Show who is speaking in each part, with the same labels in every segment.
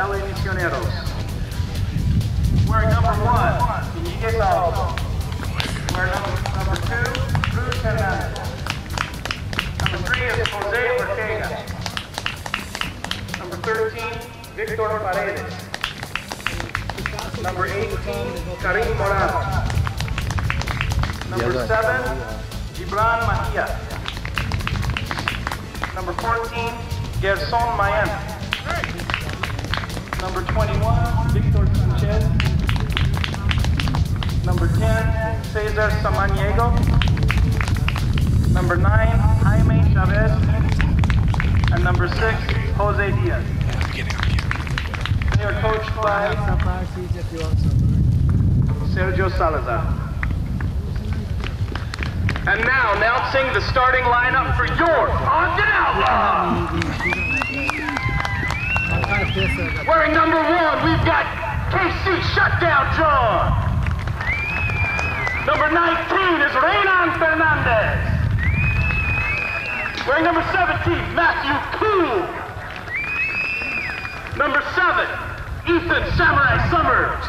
Speaker 1: LA Misioneros. Wearing number 1, Miguel Aldo. Wearing number 2, Cruz Hernandez. Number 3 is Jose Ortega. Number 13, Victor Paredes. Number 18, Karim Morales. Number 7, Gibran Mahia. Number 14, Gerson Mayen. Number 21, Victor Sanchez. Number 10, Cesar Samaniego. Number 9, Jaime Chavez. And number 6, Jose Diaz. They are coached by Sergio Salazar. And now, announcing the starting lineup for your Ogden Outlaws. Wearing number 1, we've got KC Shutdown John. Number 19 is Reynan Fernandez. Wearing number 17, Matthew Cool. Number 7, Ethan Samurai Summers.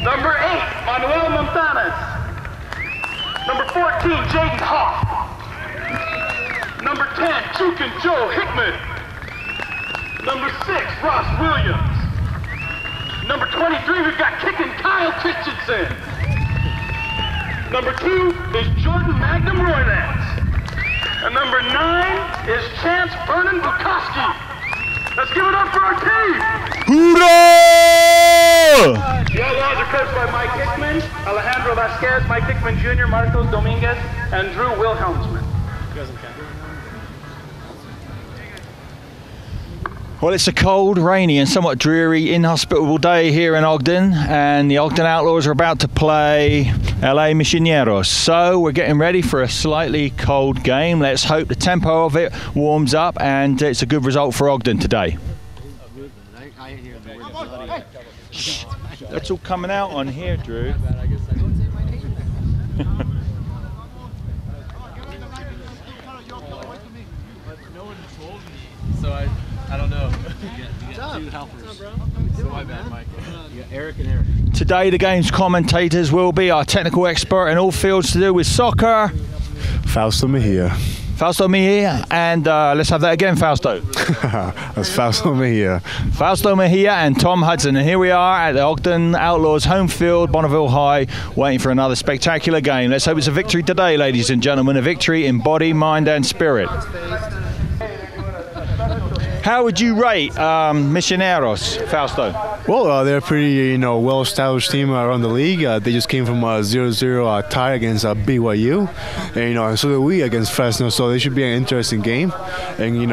Speaker 1: Number 8, Manuel Montanas. Number 14, Jaden Hoff. Number 10, Chukin Joe Hickman. Number 6, Ross Williams. Number 23, we've got Kickin' Kyle Christensen. Number 2 is Jordan Magnum Roylance. And number 9 is Chance Vernon Bukowski. Let's give it up for our team!
Speaker 2: Hoorah!
Speaker 1: The Outlaws are coached by Mike Hickman, Alejandro Vasquez, Mike Hickman Jr., Marcos Dominguez, and Drew Wilhelmsman.
Speaker 2: Well, it's a cold, rainy and somewhat dreary, inhospitable day here in Ogden, and the Ogden Outlaws are about to play LA Misioneros. So we're getting ready for a slightly cold game. Let's hope the tempo of it warms up and it's a good result for Ogden today. Shh, that's all coming out on here, Drew.
Speaker 3: So I don't know. You got 2 helpers. So my bad, Mike. You got Eric and Eric.
Speaker 2: Today the game's commentators will be our technical expert in all fields to do with soccer,
Speaker 4: Fausto Mejia.
Speaker 2: Fausto Mejia, and let's have that again, Fausto.
Speaker 4: That's Fausto Mejia.
Speaker 2: Fausto Mejia and Tom Hudson, and here we are at the Ogden Outlaws home field, Bonneville High, waiting for another spectacular game. Let's hope it's a victory today, ladies and gentlemen, a victory in body, mind and spirit. How would you rate Misioneros, Fausto?
Speaker 4: Well, they're a pretty, well-established team around the league. They just came from a 0-0 tie against BYU, and so did we against Fresno. So they should be an interesting game, and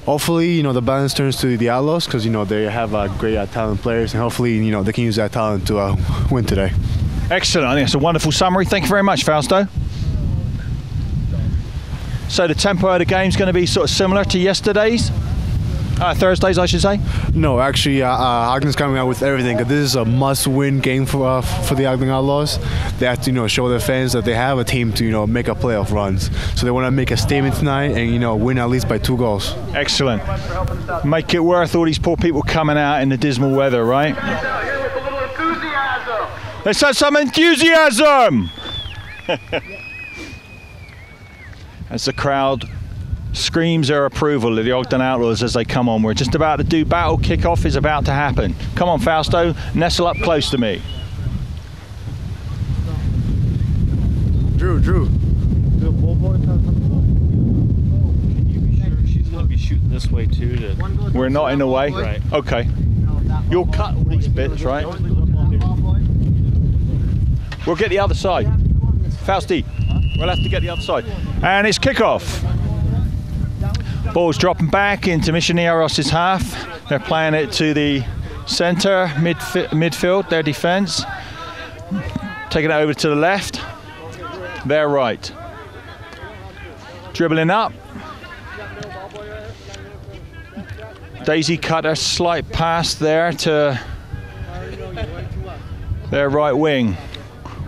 Speaker 4: hopefully, the balance turns to the Outlaws because they have great talent players, and hopefully, they can use that talent to win today.
Speaker 2: Excellent. I think that's a wonderful summary. Thank you very much, Fausto. So the tempo of the game is going to be sort of similar to yesterday's, Thursdays, I should say.
Speaker 4: No, actually, Ogden's coming out with everything. This is a must-win game for the Ogden Outlaws. They have to, show their fans that they have a team to, make a playoff runs. So they want to make a statement tonight and, win at least by 2 goals.
Speaker 2: Excellent. Make it worth all these poor people coming out in the dismal weather, right? Let's have some enthusiasm. As the crowd screams their approval of the Ogden Outlaws as they come on. We're just about to do battle. Kickoff is about to happen. Come on, Fausto, nestle up close to me.
Speaker 4: Drew.
Speaker 3: Can you be sure she's going to be shooting this way too?
Speaker 2: We're not in the way?
Speaker 3: Right.
Speaker 2: Okay. You'll cut all these bits, right? We'll get the other side. Fausti, we'll have to get the other side. And it's kickoff. Ball's dropping back into Misioneros' half. They're playing it to the center, midfield, their defense. Taking it over to the left. Their right. Dribbling up. Daisy cut a slight pass there to their right wing.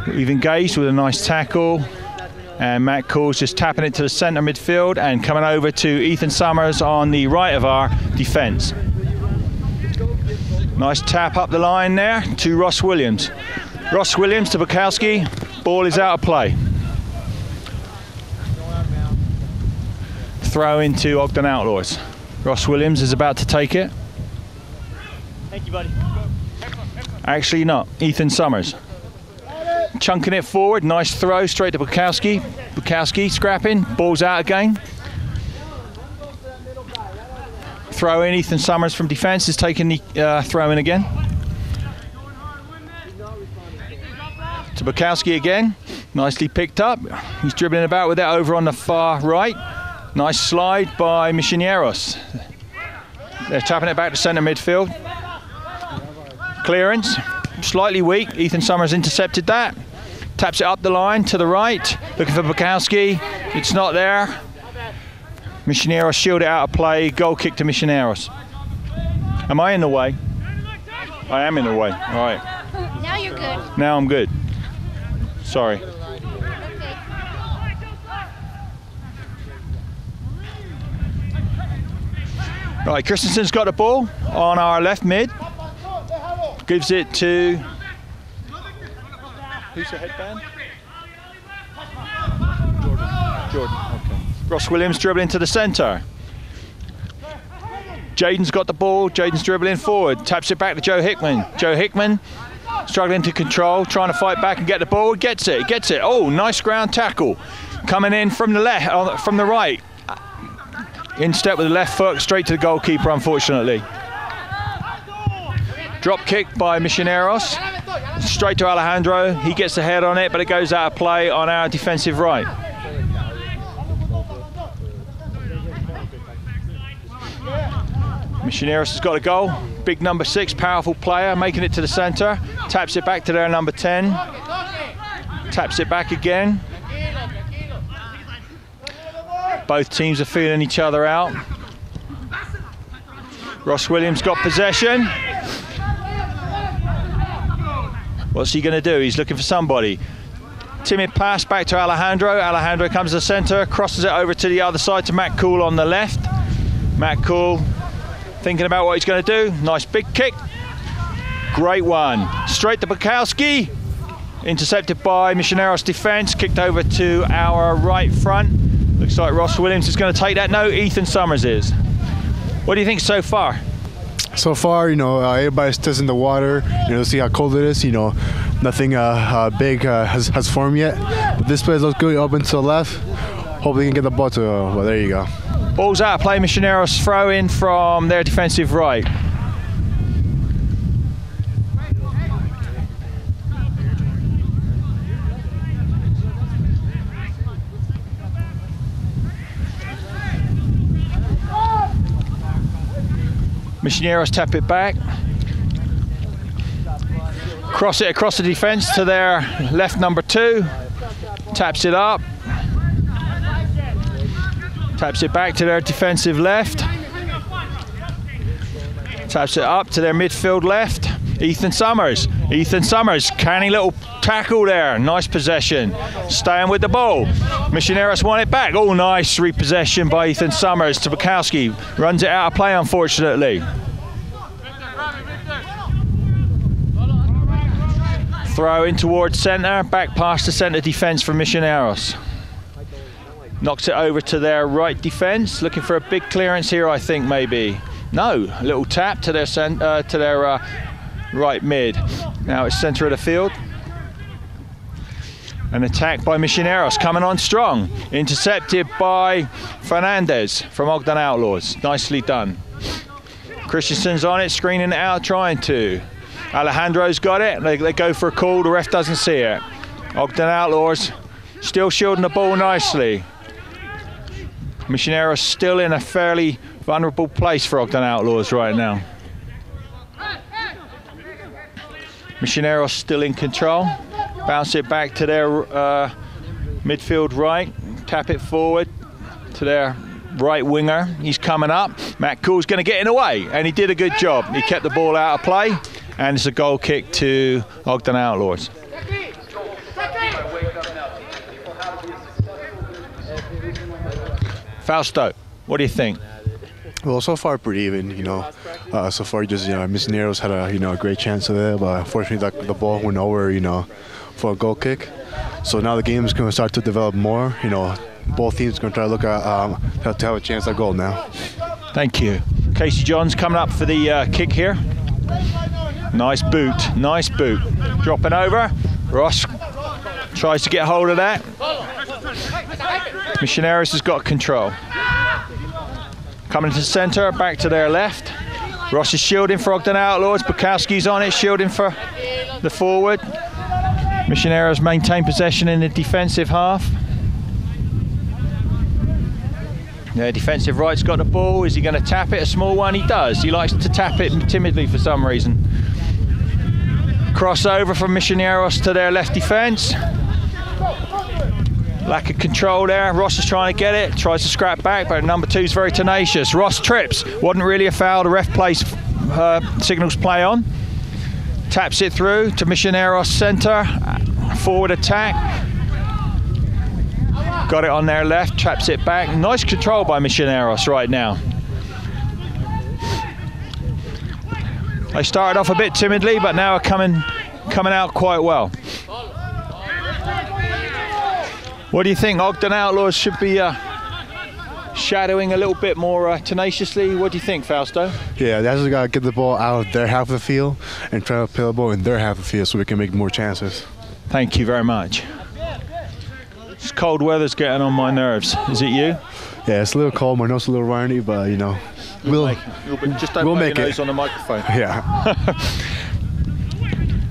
Speaker 2: We've engaged with a nice tackle. And Matt Cool's just tapping it to the centre midfield and coming over to Ethan Summers on the right of our defence. Nice tap up the line there to Ross Williams. Ross Williams to Bukowski. Ball is out of play. Throw into Ogden Outlaws. Ross Williams is about to take it.
Speaker 5: Thank you, buddy.
Speaker 2: Actually not. Ethan Summers. Chunking it forward. Nice throw straight to Bukowski. Bukowski scrapping. Ball's out again. Throw in. Ethan Summers from defence is taking the throw in again. To Bukowski again. Nicely picked up. He's dribbling about with it over on the far right. Nice slide by Misioneros. They're tapping it back to centre midfield. Clearance. Slightly weak. Ethan Summers intercepted that. Taps it up the line to the right. Looking for Bukowski. It's not there. Misioneros shield it out of play. Goal kick to Misioneros. Am I in the way? I am in the way. All right.
Speaker 6: Now you're good.
Speaker 2: Now I'm good. Sorry. Right, Christensen's got the ball on our left mid. Gives it to... Who's the headband? Jordan, okay. Ross Williams dribbling to the centre. Jaden's got the ball. Jaden's dribbling forward. Taps it back to Joe Hickman. Joe Hickman struggling to control, trying to fight back and get the ball. Gets it, gets it. Oh, nice ground tackle. Coming in from the left, from the right. In step with the left foot, straight to the goalkeeper, unfortunately. Drop kick by Misioneros. Straight to Alejandro. He gets the head on it, but it goes out of play on our defensive right. Misioneros has got a goal. Big number 6, powerful player, making it to the centre. Taps it back to their number 10. Taps it back again. Both teams are feeling each other out. Ross Williams got possession. What's he going to do? He's looking for somebody. Timid pass back to Alejandro. Alejandro comes to the centre, crosses it over to the other side to Matt Cool on the left. Matt Cool thinking about what he's going to do. Nice big kick. Great one. Straight to Bukowski. Intercepted by Misioneros defence. Kicked over to our right front. Looks like Ross Williams is going to take that. No, Ethan Summers is. What do you think so far?
Speaker 4: So far, everybody's testing the water, see how cold it is. Nothing big has formed yet. But this place looks good up and to the left. Hopefully, we can get the ball to. Well, there you go.
Speaker 2: Ball's out of play. Misioneros throw in from their defensive right. Misioneros tap it back. Cross it across the defence to their left number 2. Taps it up. Taps it back to their defensive left. Taps it up to their midfield left. Ethan Summers. Ethan Summers, canny little tackle there. Nice possession. Staying with the ball. Misioneros want it back. Oh, nice repossession by Ethan Summers to Bukowski. Runs it out of play, unfortunately. Throw in towards centre. Back past the centre defence from Misioneros. Knocks it over to their right defence. Looking for a big clearance here, I think, maybe. No, a little tap to their right mid. Now it's centre of the field. An attack by Misioneros coming on strong. Intercepted by Fernandez from Ogden Outlaws. Nicely done. Christensen's on it, screening it out, trying to. Alejandro's got it. They go for a call. The ref doesn't see it. Ogden Outlaws still shielding the ball nicely. Misioneros still in a fairly vulnerable place for Ogden Outlaws right now. Misioneros still in control. Bounce it back to their midfield right. Tap it forward to their right winger. He's coming up. Matt Cool's going to get in the way, and he did a good job. He kept the ball out of play, and it's a goal kick to Ogden Outlaws. Fausto, what do you think?
Speaker 4: Well, so far pretty even, you know. So far just, you know, Misioneros had a, you know, a great chance of it, but unfortunately the ball went over, you know, for a goal kick. So now the game is going to start to develop more, you know. Both teams are going to try to look at to have a chance at goal now.
Speaker 2: Thank you. Casey Johns coming up for the kick here. Nice boot, nice boot. Dropping over. Ross tries to get hold of that. Misioneros has got control. Coming to the centre, back to their left. Ross is shielding for Ogden Outlaws. Bukowski's on it, shielding for the forward. Misioneros maintain possession in the defensive half. Yeah, defensive right's got the ball. Is he going to tap it? A small one? He does. He likes to tap it timidly for some reason. Crossover from Misioneros to their left defence. Lack of control there. Ross is trying to get it. Tries to scrap back, but number 2 is very tenacious. Ross trips. Wasn't really a foul. The ref plays signals play on. Taps it through to Misioneros centre. Forward attack. Got it on their left. Traps it back. Nice control by Misioneros right now. They started off a bit timidly, but now are coming out quite well. What do you think? Ogden Outlaws should be shadowing a little bit more tenaciously. What do you think, Fausto?
Speaker 4: Yeah, they just got to get the ball out of their half of the field and try to play the ball in their half of the field so we can make more chances.
Speaker 2: Thank you very much. This cold weather's getting on my nerves. Is it you?
Speaker 4: Yeah, it's a little cold. My nose is a little runny, but you know,
Speaker 2: just don't make your nose on the microphone.
Speaker 4: Yeah.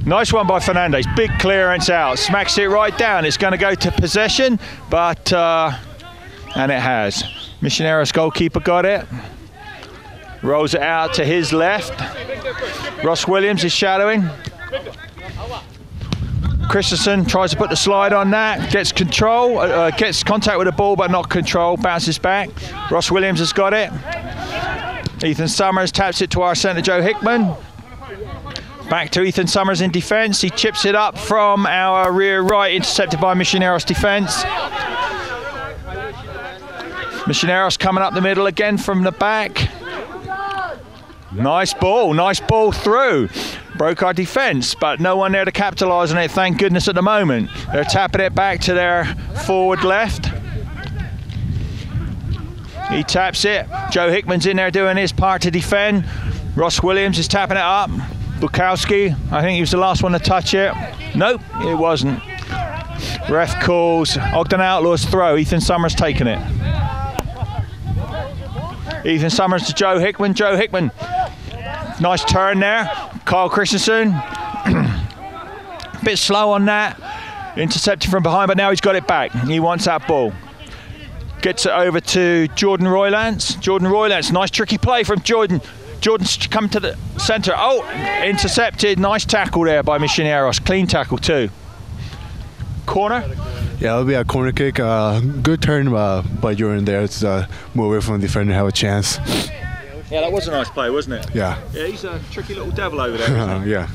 Speaker 2: Nice one by Fernandez. Big clearance out. Smacks it right down. It's going to go to possession, but and it has. Misioneros goalkeeper got it. Rolls it out to his left. Ross Williams is shadowing. Christensen tries to put the slide on that. Gets control. Gets contact with the ball, but not control. Bounces back. Ross Williams has got it. Ethan Summers taps it to our centre, Joe Hickman. Back to Ethan Summers in defence. He chips it up from our rear right, intercepted by Misioneros defence. Misioneros coming up the middle again from the back. Nice ball through. Broke our defence, but no one there to capitalise on it, thank goodness, at the moment. They're tapping it back to their forward left. He taps it. Joe Hickman's in there doing his part to defend. Ross Williams is tapping it up. Bukowski, I think he was the last one to touch it. Nope, it wasn't. Ref calls Ogden Outlaws throw. Ethan Summers taking it. Ethan Summers to Joe Hickman. Joe Hickman, nice turn there. Kyle Christensen, bit slow on that. Intercepted from behind, but now he's got it back. He wants that ball. Gets it over to Jordan Roylance. Jordan Roylance, nice tricky play from Jordan. Jordan's come to the centre. Oh, intercepted. Nice tackle there by Misioneros. Clean tackle too. Corner?
Speaker 4: Yeah, it'll be a corner kick. Good turn by Jordan there to move away from the defender, have a chance.
Speaker 2: Yeah, that was a nice play, wasn't it?
Speaker 4: Yeah.
Speaker 2: Yeah, he's a tricky little devil over there, isn't he?
Speaker 4: Yeah.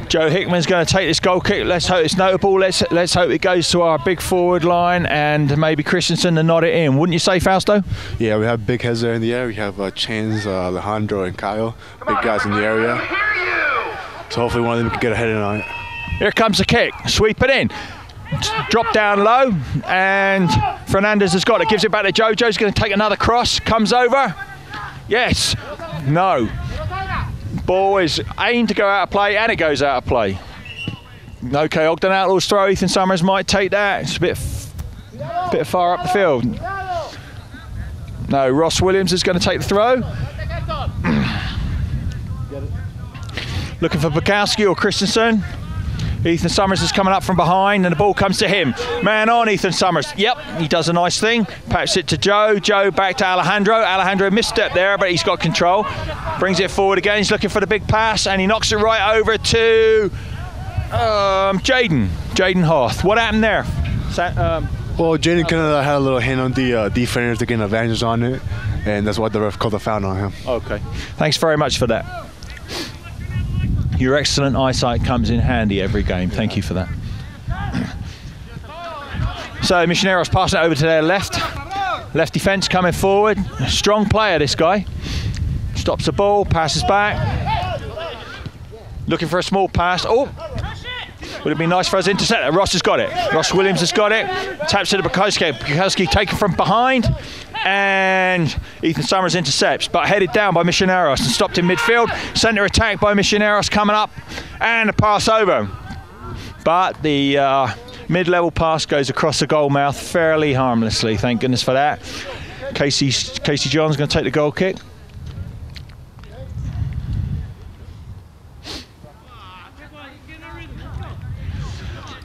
Speaker 2: Joe Hickman's going to take this goal kick. Let's hope it's notable. Let's hope it goes to our big forward line and maybe Christensen to nod it in. Wouldn't you say, Fausto?
Speaker 4: Yeah, we have big heads there in the air. We have Chains, Alejandro, and Kyle, big guys in the area. So hopefully one of them can get a head in on it.
Speaker 2: Here comes the kick. Sweep it in. Drop down low, and Fernandez has got it. Gives it back to Joe. Joe's going to take another cross. Comes over. Yes. No. Ball is aimed to go out of play, and it goes out of play. Okay, Ogden Outlaws throw. Ethan Summers might take that. It's a bit far up the field. No, Ross Williams is going to take the throw. Looking for Bukowski or Christensen. Ethan Summers is coming up from behind, and the ball comes to him. Man on, Ethan Summers. Yep, he does a nice thing. Patches it to Joe. Joe back to Alejandro. Alejandro misstep there, but he's got control. Brings it forward again. He's looking for the big pass, and he knocks it right over to Jaden Hoth. What happened there?
Speaker 4: Well, Jaden kind of had a little hand on the defender to get an advantage on it, and that's why the ref called a foul on him.
Speaker 2: Okay. Thanks very much for that. Your excellent eyesight comes in handy every game. Thank you for that. So Misioneros passing it over to their left. Left defence coming forward. Strong player, this guy. Stops the ball, passes back. Looking for a small pass. Oh! Would it be nice for us to intercept it? Ross has got it. Ross Williams has got it. Taps it to Bukowski. Bukowski taken from behind. And Ethan Summers intercepts, but headed down by Misioneros and stopped in midfield. Centre attack by Misioneros coming up. And a pass over. But the mid-level pass goes across the goal mouth fairly harmlessly. Thank goodness for that. Casey John's going to take the goal kick.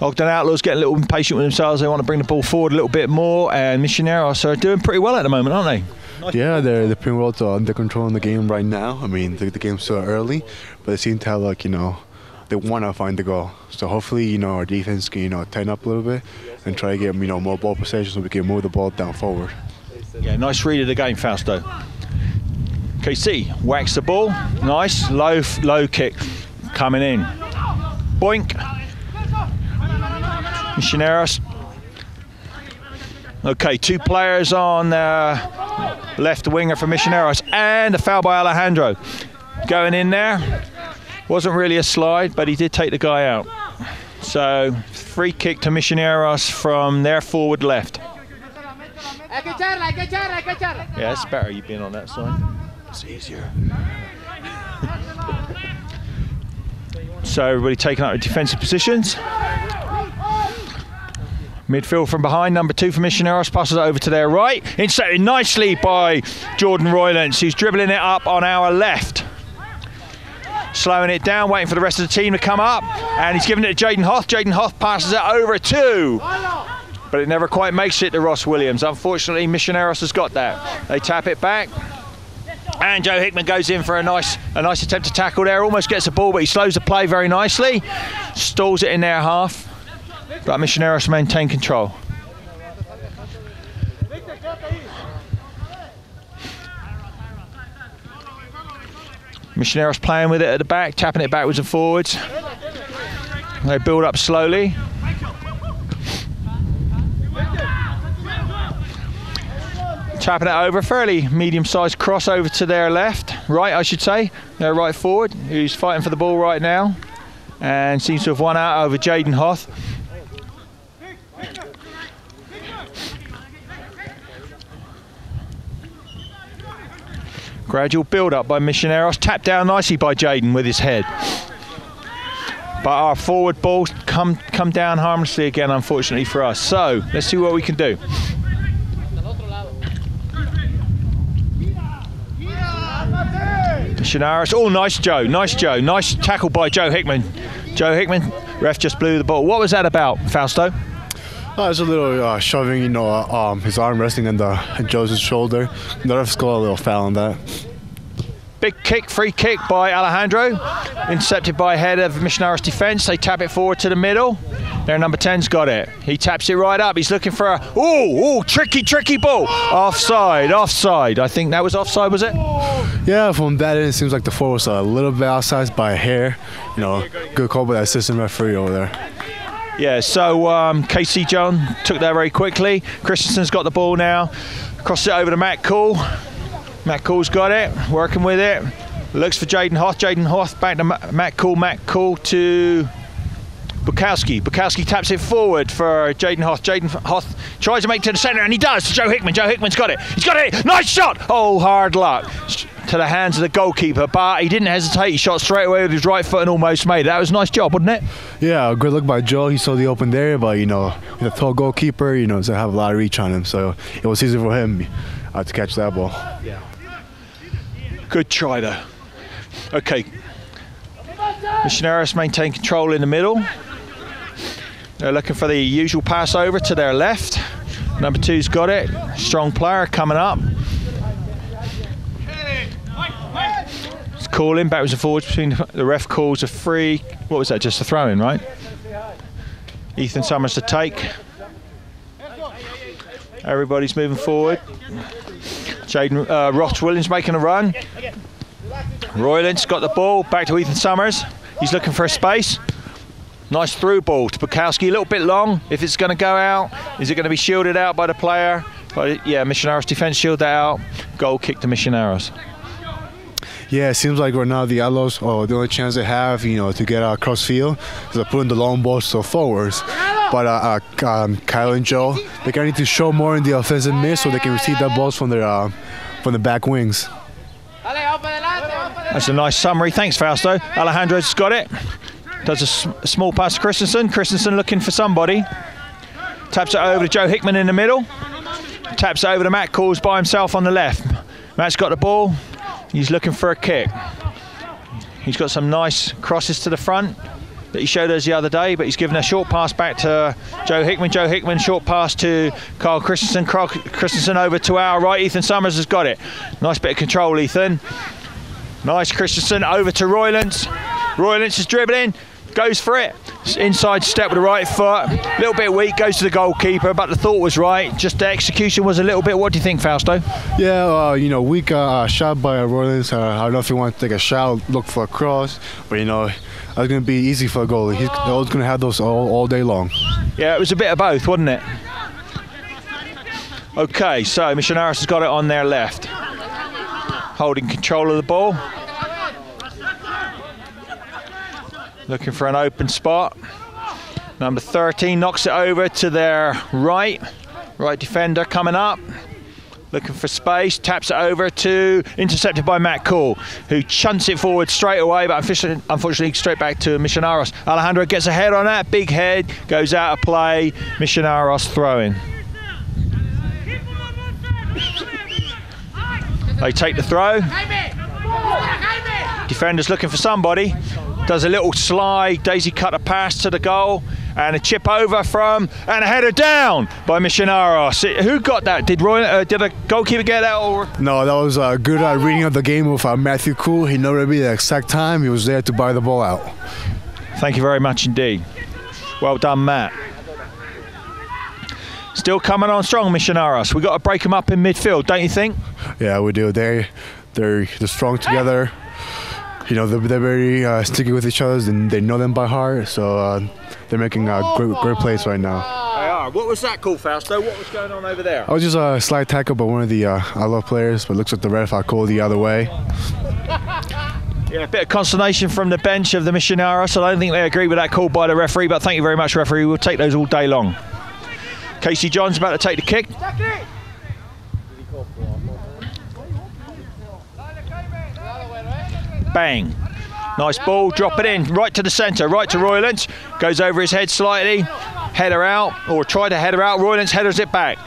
Speaker 2: Ogden Outlaws getting a little impatient with themselves. They want to bring the ball forward a little bit more, and Misioneros are doing pretty well at the moment, aren't they?
Speaker 4: Yeah, they're pretty well under control in the game right now. I mean, the game's still early, but they seem to have, like, you know, they want to find the goal. So hopefully, you know, our defense can, you know, tighten up a little bit and try to get, you know, more ball possession so we can move the ball down forward.
Speaker 2: Yeah, nice read of the game, Fausto. KC whacks the ball. Nice, low kick coming in. Boink. Misioneros. Okay, 2 players on left winger for Misioneros, and a foul by Alejandro. Going in there. Wasn't really a slide, but he did take the guy out. So, free kick to Misioneros from their forward left. Yeah, it's better you being on that side. It's easier. So everybody taking up their defensive positions. Midfield from behind, number 2 for Misioneros, passes it over to their right. Intercepted nicely by Jordan Roylance, who's dribbling it up on our left. Slowing it down, waiting for the rest of the team to come up. And he's giving it to Jaden Hoth. Jaden Hoth passes it over to, but it never quite makes it to Ross Williams. Unfortunately, Misioneros has got that. They tap it back. And Joe Hickman goes in for a nice attempt to tackle there. Almost gets the ball, but he slows the play very nicely. Stalls it in their half. But Misioneros maintain control. Misioneros playing with it at the back, tapping it backwards and forwards. They build up slowly. Tapping it over, fairly medium-sized cross over to their left, right I should say, their right forward, who's fighting for the ball right now and seems to have won out over Jaden Hoth. Gradual build-up by Misioneros, tapped down nicely by Jaden with his head. But our forward balls come down harmlessly again, unfortunately for us. So, let's see what we can do. Misioneros, oh nice Joe, nice tackle by Joe Hickman. Joe Hickman, ref just blew the ball. What was that about, Fausto?
Speaker 4: There's a little shoving, you know, his arm resting on Joe's shoulder. The ref scored a little foul on that.
Speaker 2: Big kick, free kick by Alejandro. Intercepted by head of Misioneros defence. They tap it forward to the middle. Their number 10's got it. He taps it right up. He's looking for a, tricky ball. Offside. I think that was offside, was it?
Speaker 4: Yeah, from that end, it seems like the forward was a little bit outside by a hair. You know, good call by the assistant referee over there.
Speaker 2: Yeah, so KC John took that very quickly. Christensen's got the ball now. Crosses it over to Matt Cool. Matt Cool's got it, working with it. Looks for Jaden Hoth. Jaden Hoth back to Matt Cool. Matt Cool to Bukowski. Bukowski taps it forward for Jaden Hoth. Jaden Hoth tries to make it to the centre, and he does to Joe Hickman. Joe Hickman's got it. He's got it. Nice shot. Oh, hard luck. To the hands of the goalkeeper, but he didn't hesitate. He shot straight away with his right foot and almost made it. That was a nice job, wasn't it?
Speaker 4: Yeah, good look by Joe. He saw the open area, but, you know, the tall goalkeeper, you know, doesn't have a lot of reach on him, so it was easy for him to catch that ball.
Speaker 2: Yeah. Good try, though. Okay. Misioneros maintain control in the middle. They're looking for the usual pass over to their left. Number 2's got it. Strong player coming up. Calling backwards and forwards between the ref calls a free. What was that? Just a throw in, right? Ethan Summers to take. Everybody's moving forward. Jaden Ross Williams making a run. Roylance got the ball back to Ethan Summers. He's looking for a space. Nice through ball to Bukowski. A little bit long. If it's going to go out, is it going to be shielded out by the player But yeah, Misioneros defense shield that out. Goal kick to Misioneros.
Speaker 4: Yeah, it seems like right now the Outlaws, the only chance they have, to get across field is to put in the long balls to forwards. But Kyle and Joe, they kind of need to show more in the offensive mid so they can receive that balls from the back wings.
Speaker 2: That's a nice summary. Thanks, Fausto. Alejandro's got it. Does a small pass to Christensen. Christensen looking for somebody. Taps it over to Joe Hickman in the middle. Taps it over to Matt Calls by himself on the left. Matt's got the ball. He's looking for a kick. He's got some nice crosses to the front that he showed us the other day, but he's given a short pass back to Joe Hickman. Joe Hickman, short pass to Carl Christensen. Carl Christensen over to our right. Ethan Summers has got it. Nice bit of control, Ethan. Nice Christensen over to Roylance. Roylance is dribbling, goes for it. Inside step with the right foot. A little bit weak, goes to the goalkeeper, but the thought was right. Just the execution was a little bit. What do you think, Fausto?
Speaker 4: Yeah, weak shot by Roylance. I don't know if he wants to take a shot, look for a cross, but that's going to be easy for a goalie. He's always going to have those all day long. Yeah,
Speaker 2: it was a bit of both, wasn't it? Okay, so Misioneros has got it on their left. Holding control of the ball. Looking for an open spot. Number 13 knocks it over to their right. Right defender coming up. Looking for space, taps it over to, intercepted by Matt Cool, who chunts it forward straight away, but unfortunately straight back to Misioneros. Alejandro gets a head on that, big head, goes out of play. Misioneros throwing. They take the throw. Defender's looking for somebody. Does a little slide, daisy cutter pass to the goal, and a chip over and a header down by Misioneros. Who got that? Did a goalkeeper get that? Or?
Speaker 4: No, that was a good reading of the game of Matthew Cool. He knew the exact time. He was there to buy the ball out.
Speaker 2: Thank you very much indeed. Well done, Matt. Still coming on strong, Misioneros. We've got to break them up in midfield, don't you think?
Speaker 4: Yeah, we do. They're strong together. They're very sticky with each other, and they know them by heart, so they're making great plays right now.
Speaker 2: They are. What was that called, Fausto? What was going on over there?
Speaker 4: I was just a slight tackle by one of the Outlaw players, but it looks like the ref called the other way.
Speaker 2: Yeah, a bit of consternation from the bench of the Misioneros. I don't think they agree with that call by the referee, but thank you very much, referee. We'll take those all day long. Casey John's about to take the kick. Bang. Nice ball, drop it in, right to the centre, right to Roylance. Goes over his head slightly, header out, or try to header out. Roylance headers it back.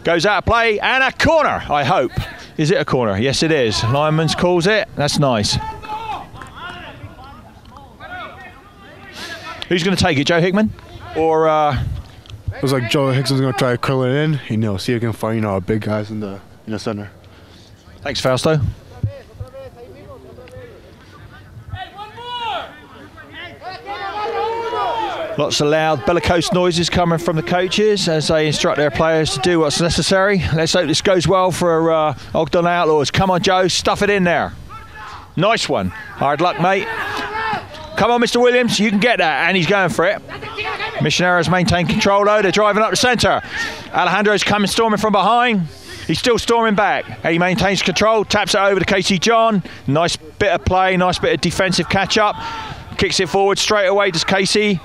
Speaker 2: Goes out of play, and a corner, I hope. Is it a corner? Yes, it is. Lyman's calls it. That's nice. Who's going to take it, Joe Hickman? Or...
Speaker 4: Looks like Joe Hickson's going to try to curl it in. See if he can find our big guys in the center.
Speaker 2: Thanks, Fausto. Lots of loud bellicose noises coming from the coaches as they instruct their players to do what's necessary. Let's hope this goes well for Ogden Outlaws. Come on, Joe, stuff it in there. Nice one. Hard luck, mate. Come on, Mr. Williams, you can get that, and he's going for it. Misioneros maintain control though, they're driving up the centre. Alejandro's coming storming from behind. He's still storming back. And he maintains control, taps it over to Casey John. Nice bit of play, nice bit of defensive catch up. Kicks it forward straight away to Casey.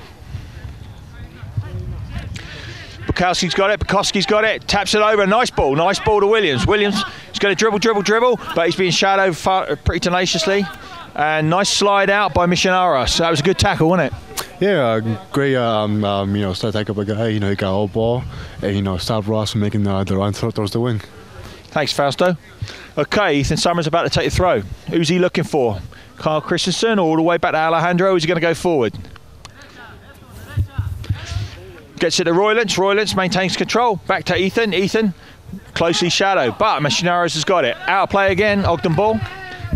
Speaker 2: Bukowski's got it, Bukowski's got it, taps it over, nice ball to Williams. Williams is going to dribble, but he's being shadowed pretty tenaciously. And nice slide out by Misioneros. That was a good tackle, wasn't it?
Speaker 4: Yeah, great, start tackle by guy, he got all ball, and, stop Ross from making the run towards the wing.
Speaker 2: Thanks, Fausto. Okay, Ethan Summers about to take the throw. Who's he looking for? Carl Christensen, all the way back to Alejandro, is he going to go forward? Gets it to Roylance. Roylance maintains control. Back to Ethan. Ethan closely shadowed, but Misioneros has got it. Out of play again, Ogden ball.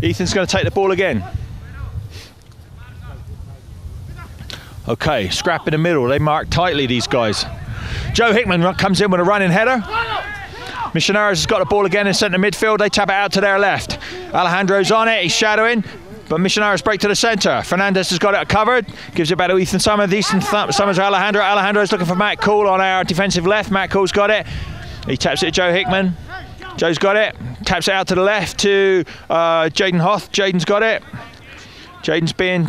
Speaker 2: Ethan's going to take the ball again. Okay, scrap in the middle. They mark tightly, these guys. Joe Hickman comes in with a running header. Misioneros has got the ball again in centre midfield. They tap it out to their left. Alejandro's on it. He's shadowing. But Misioneros break to the centre. Fernandez has got it covered. Gives it back to Ethan Summers. Ethan Summers to Alejandro. Alejandro's looking for Matt Cool on our defensive left. Matt Cool's got it. He taps it to Joe Hickman. Joe's got it. Taps it out to the left to Jaden Hoth. Jaden's got it. Jaden's being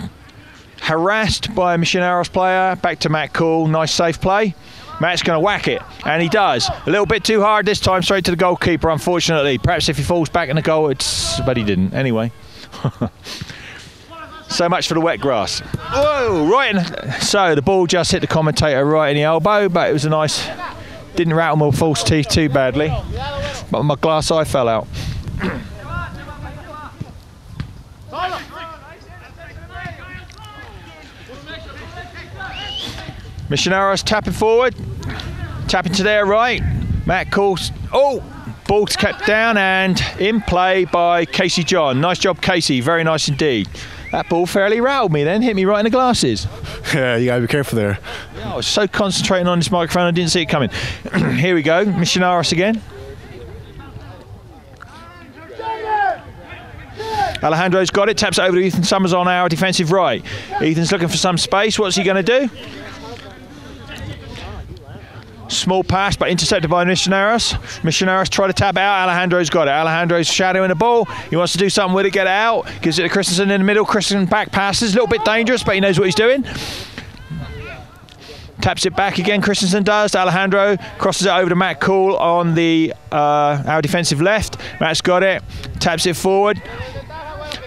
Speaker 2: harassed by a Misioneros player. Back to Matt Cool. Nice safe play. Matt's going to whack it, and he does. A little bit too hard this time, straight to the goalkeeper, unfortunately. Perhaps if he falls back in the goal, but he didn't. Anyway. So much for the wet grass. Whoa, right. So the ball just hit the commentator right in the elbow, but it was a nice, didn't rattle my false teeth too badly. But my glass eye fell out. Misioneros tapping forward, tapping to their right. Matt calls, ball's kept down and in play by Casey John. Nice job, Casey, very nice indeed. That ball fairly rattled me then, hit me right in the glasses.
Speaker 4: Yeah, you gotta be careful there.
Speaker 2: Yeah, I was so concentrating on this microphone I didn't see it coming. Here we go, Misioneros again. Alejandro's got it, taps it over to Ethan Summers on our defensive right. Ethan's looking for some space, what's he going to do? Small pass, but intercepted by Misioneros. Misioneros try to tap out. Alejandro's got it. Alejandro's shadowing the ball. He wants to do something with it, get it out. Gives it to Christensen in the middle. Christensen back passes. A little bit dangerous, but he knows what he's doing. Taps it back again. Christensen does. Alejandro crosses it over to Matt Cool on the our defensive left. Matt's got it. Taps it forward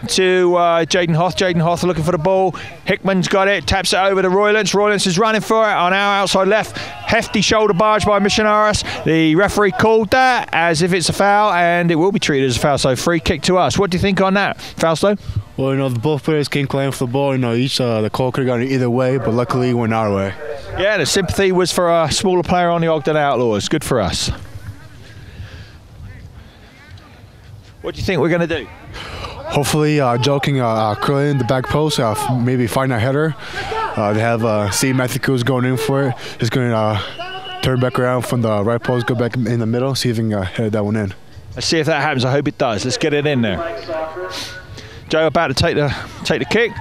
Speaker 2: to Jaden Hoth. Jaden Hoth looking for the ball. Hickman's got it. Taps it over to Roylance. Roylance is running for it on our outside left. Hefty shoulder barge by Misioneros. The referee called that as if it's a foul, and it will be treated as a foul. So free kick to us. What do you think on that, Fausto?
Speaker 4: Well, both players came claim for the ball. Each the call could have gone either way, but luckily it went our way.
Speaker 2: Yeah, the sympathy was for a smaller player on the Ogden Outlaws. Good for us. What do you think we're going to do?
Speaker 4: Hopefully, Joe can curl in the back post, maybe find a header. They have C. Matthew Cruz going in for it. He's going to turn back around from the right post, go back in the middle, see if he can head that one in.
Speaker 2: Let's see if that happens. I hope it does. Let's get it in there. Joe about to take the kick.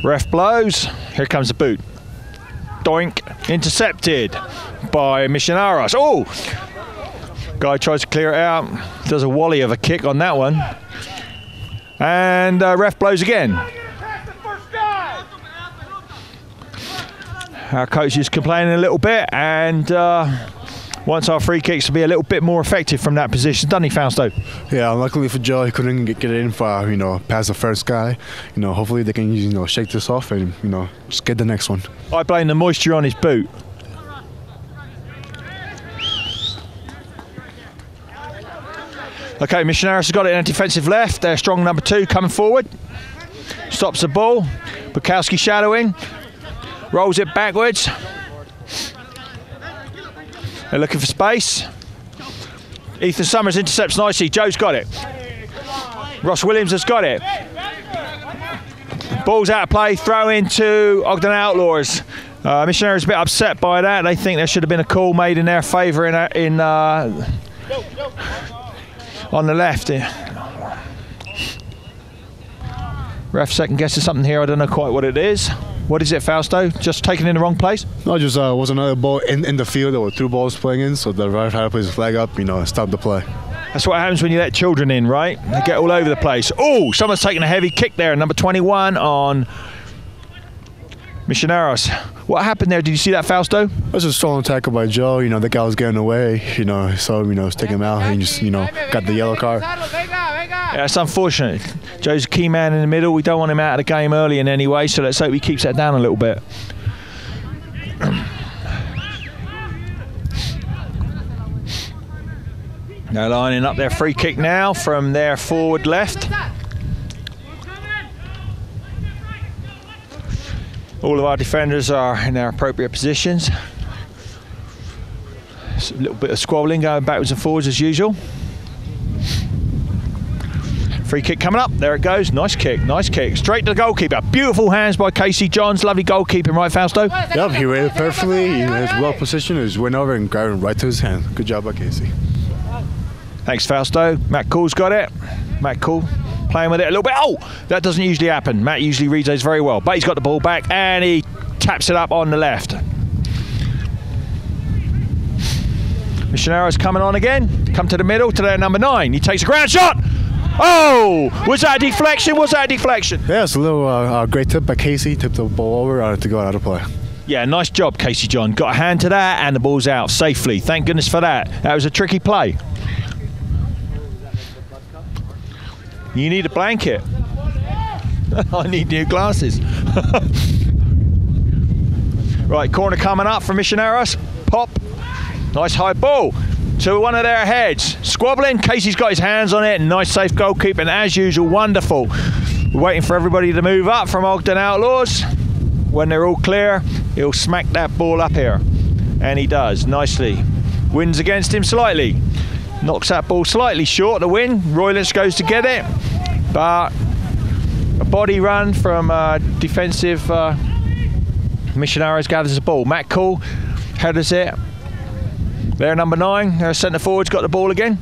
Speaker 2: Ref blows. Here comes the boot. Doink. Intercepted by Misioneros. Oh! Guy tries to clear it out. Does a wally of a kick on that one. And ref blows again. Our coach is complaining a little bit, and wants our free kicks to be a little bit more effective from that position, doesn't he, Fausto?
Speaker 4: Yeah, luckily for Joe, he couldn't get it in for past the first guy. Hopefully they can shake this off and just get the next one.
Speaker 2: I blame the moisture on his boot. Okay, Misioneros has got it in a defensive left. Their strong number 2 coming forward. Stops the ball. Bukowski shadowing. Rolls it backwards. They're looking for space. Ethan Summers intercepts nicely. Joe's got it. Ross Williams has got it. Ball's out of play. Throw into Ogden Outlaws. Misioneros is a bit upset by that. They think there should have been a call made in their favour on the left. Ref second guesses something here. I don't know quite what it is. What is it, Fausto? Just taken in the wrong place?
Speaker 4: No, just was another ball in the field. There were 2 balls playing in, so the ref had to put his flag up, stop the play.
Speaker 2: That's what happens when you let children in, right? They get all over the place. Oh, someone's taking a heavy kick there. Number 21 on Misioneros. What happened there? Did you see that, Fausto?
Speaker 4: It was a strong tackle by Joe. The guy was getting away. So was taking him out and just got the yellow card.
Speaker 2: Yeah, it's unfortunate. Joe's a key man in the middle. We don't want him out of the game early in any way, so let's hope he keeps that down a little bit. They're lining up their free kick now from their forward left. All of our defenders are in their appropriate positions. It's a little bit of squabbling going backwards and forwards as usual. Free kick coming up. There it goes. Nice kick. Nice kick. Straight to the goalkeeper. Beautiful hands by Casey Johns. Lovely goalkeeping, right, Fausto?
Speaker 4: Yep, he read it perfectly. He was well positioned. He just went over and grabbed it right to his hand. Good job by Casey.
Speaker 2: Thanks, Fausto. Matt Cool's got it. Matt Cool playing with it a little bit. Oh, that doesn't usually happen. Matt usually reads those very well, but he's got the ball back and he taps it up on the left. Misioneros coming on again. Come to the middle to their number 9. He takes a ground shot. Oh, was that a deflection? Was that a deflection?
Speaker 4: Yeah, it's a little great tip by Casey. Tipped the ball over to go out of play.
Speaker 2: Yeah, nice job, Casey John. Got a hand to that and the ball's out safely. Thank goodness for that. That was a tricky play. You need a blanket. I need new glasses. Right, corner coming up for Misioneros. Pop. Nice high ball to one of their heads. Squabbling. Casey's got his hands on it. Nice safe goalkeeping as usual. Wonderful. We're waiting for everybody to move up from Ogden Outlaws. When they're all clear, he'll smack that ball up here. And he does nicely. Wins against him slightly. Knocks that ball slightly short. The win. Roylance goes to get it. But a body run from defensive Misioneros gathers the ball. Matt Cool headers it. Their number 9, their centre forward's got the ball again.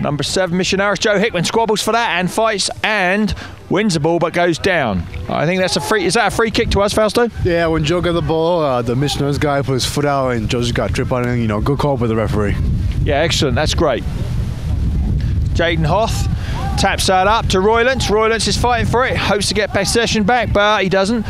Speaker 2: Number 7, Misioneros, Joe Hickman squabbles for that and fights and wins the ball but goes down. I think that's a free. Is that a free kick to us, Fausto?
Speaker 4: Yeah, when Joe got the ball, the Misioneros guy put his foot out and Joe just got tripped on it. You know, good call by the referee.
Speaker 2: Yeah, excellent. That's great. Jaden Hoth taps that up to Roylance. Roylance is fighting for it. Hopes to get possession back, but he doesn't.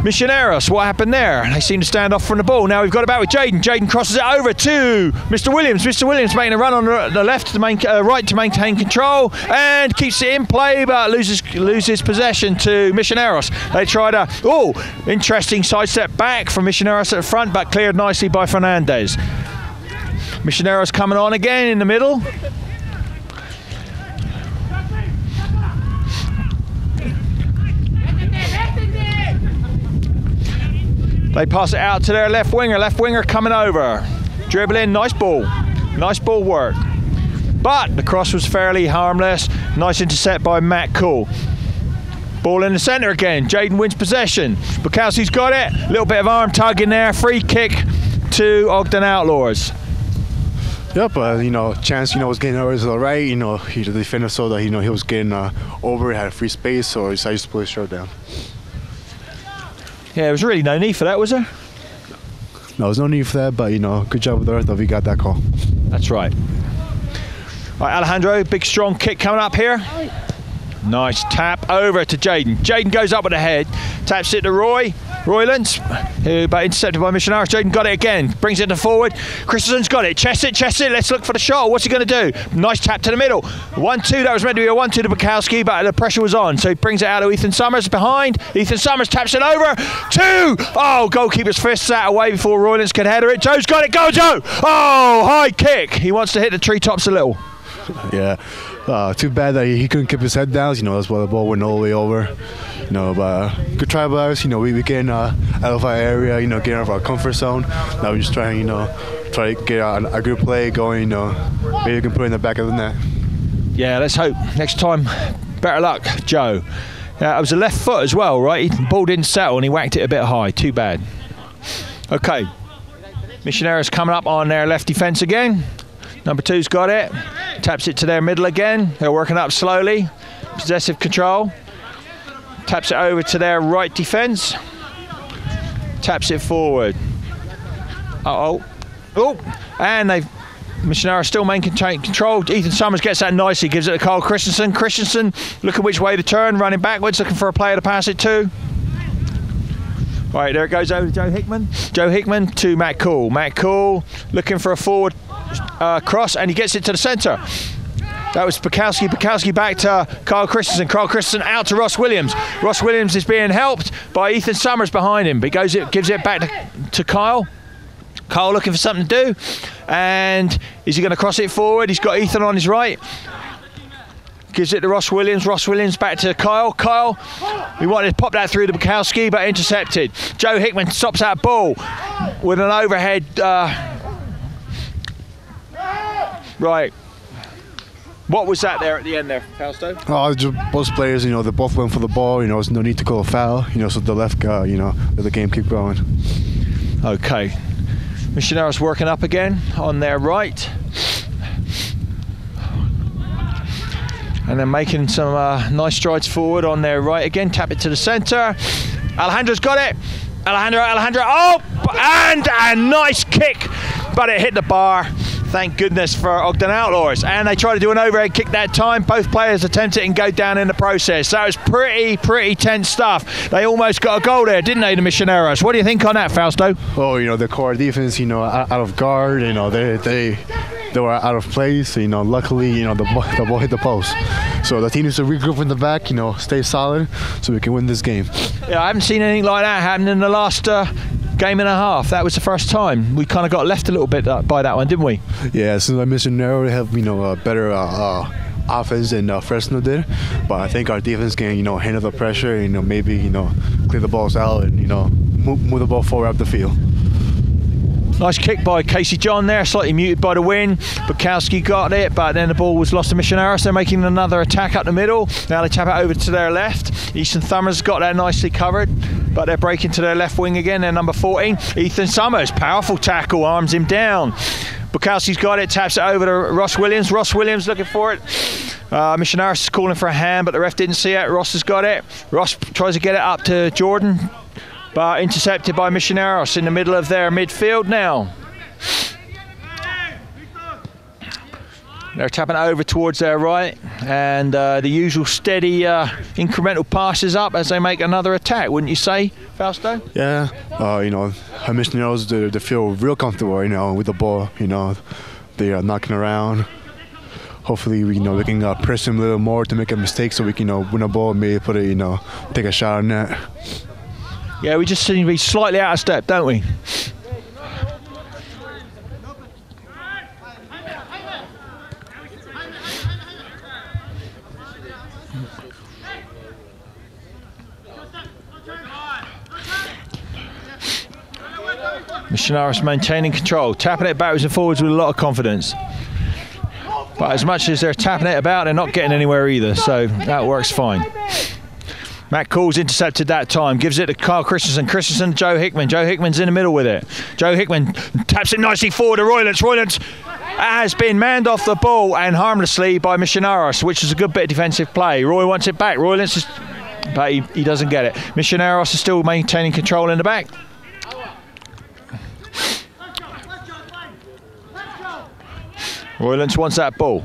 Speaker 2: Misioneros, what happened there? They seem to stand off from the ball. Now we've got it back with Jaden. Jaden crosses it over to Mr. Williams. Mr. Williams making a run on the left to right to maintain control and keeps it in play, but loses possession to Misioneros. They try to, interesting sidestep back from Misioneros at the front, but cleared nicely by Fernandez. Misioneros coming on again in the middle. They pass it out to their left winger. Left winger coming over. Dribbling, nice ball. Nice ball work. But the cross was fairly harmless. Nice intercept by Matt Cool. Ball in the centre again. Jaden wins possession. Bukowski's got it. A little bit of arm tug in there. Free kick to Ogden Outlaws.
Speaker 4: Yep, Chance, was getting over all right. He the defender saw that, he was getting over, had a free space, so he decided to put his shirt down.
Speaker 2: Yeah, there was really no need for that, was there?
Speaker 4: No, there was no need for that, but, good job with the earth that we got that call.
Speaker 2: That's right. All right, Alejandro, big strong kick coming up here. Nice tap over to Jaden. Jaden goes up with the head, taps it to Roylance, but intercepted by Misioneros. Jaden got it again, brings it to forward. Christensen's got it, chest it. Let's look for the shot. What's he going to do? Nice tap to the middle. 1-2, that was meant to be a 1-2 to Bukowski, but the pressure was on, so he brings it out to Ethan Summers behind. Ethan Summers taps it over. 2! Oh, goalkeeper's fist sat away before Roylance could header it. Joe's got it. Go, Joe! Oh, high kick. He wants to hit the treetops a little.
Speaker 4: Yeah, too bad that he couldn't keep his head down. That's why the ball went all the way over. But good try by us. We get out of our area. Get out of our comfort zone. Now we're just trying, try to get a good play going. Maybe we can put it in the back of the net.
Speaker 2: Yeah, let's hope next time. Better luck, Joe. Yeah, it was a left foot as well, right? The ball didn't settle and he whacked it a bit high. Too bad. Okay, Misioneros coming up on their left defence again. Number 2's got it. Taps it to their middle again. They're working up slowly. Possessive control. Taps it over to their right defence. Taps it forward. And Misioneros still maintaining control. Ethan Summers gets that nicely. Gives it to Carl Christensen. Christensen looking which way to turn. Running backwards. Looking for a player to pass it to. Right, there it goes over to Joe Hickman. Joe Hickman to Matt Cool. Matt Cool looking for a forward cross, and he gets it to the centre. That was Bukowski. Bukowski back to Carl Christensen. Carl Christensen out to Ross Williams. Ross Williams is being helped by Ethan Summers behind him. But gives it back to Kyle. Kyle looking for something to do. And is he going to cross it forward? He's got Ethan on his right. Gives it to Ross Williams. Ross Williams back to Kyle. Kyle, we wanted to pop that through to Bukowski, but intercepted. Joe Hickman stops that ball with an overhead. Right. What was that there at the end there, Fausto?
Speaker 4: Just both players, they both went for the ball. There's no need to call a foul. So the left guy, let the game keep going.
Speaker 2: Okay. Misioneros working up again on their right. And then making some nice strides forward on their right again. Tap it to the centre. Alejandro's got it. Alejandro, oh, and a nice kick, but it hit the bar. Thank goodness for Ogden Outlaws. And they try to do an overhead kick that time. Both players attempt it and go down in the process. So it was pretty tense stuff. They almost got a goal there, didn't they, the Misioneros? What do you think on that, Fausto?
Speaker 4: Oh, you know, the core defense, you know, out of guard, you know, they were out of place. You know, luckily, you know, the ball hit the post. So the team needs to regroup in the back, you know, stay solid so we can win this game.
Speaker 2: Yeah, I haven't seen anything like that happen in the last game and a half. That was the first time. We kind of got left a little bit by that one, didn't we?
Speaker 4: Yeah, since I Misioneros have, you know, a better offense than Fresno did, but I think our defense can, you know, handle the pressure, you know, maybe, you know, clear the balls out and, you know, move the ball forward up the field.
Speaker 2: Nice kick by Casey John there, slightly muted by the wind. Bukowski got it, but then the ball was lost to Misioneros. They're making another attack up the middle. Now they tap it over to their left. Easton Summers got that nicely covered, but they're breaking to their left wing again. They're number 14. Ethan Summers, powerful tackle, arms him down. Bukowski's got it, taps it over to Ross Williams. Ross Williams looking for it. Misioneros is calling for a hand, but the ref didn't see it. Ross has got it. Ross tries to get it up to Jordan, but intercepted by Misioneros in the middle of their midfield now. They're tapping it over towards their right, and the usual steady incremental passes up as they make another attack, wouldn't you say, Fausto?
Speaker 4: Yeah, you know, our Misioneros, they feel real comfortable, you know, with the ball. You know, they are knocking around. Hopefully, we, you know, we can press them a little more to make a mistake so we can, you know, win a ball and maybe put it, you know, take a shot on that.
Speaker 2: Yeah, we just seem to be slightly out of step, don't we? Misioneros maintaining control, tapping it backwards and forwards with a lot of confidence. But as much as they're tapping it about, they're not getting anywhere either, so that works fine. Matt Cool's intercepted that time, gives it to Kyle Christensen. Christensen, Joe Hickman. Joe Hickman's in the middle with it. Joe Hickman taps it nicely forward to Roylance. Roylance has been manned off the ball and harmlessly by Misioneros, which is a good bit of defensive play. Roy wants it back. Roylance is, but he doesn't get it. Misioneros is still maintaining control in the back. Roylance wants that ball.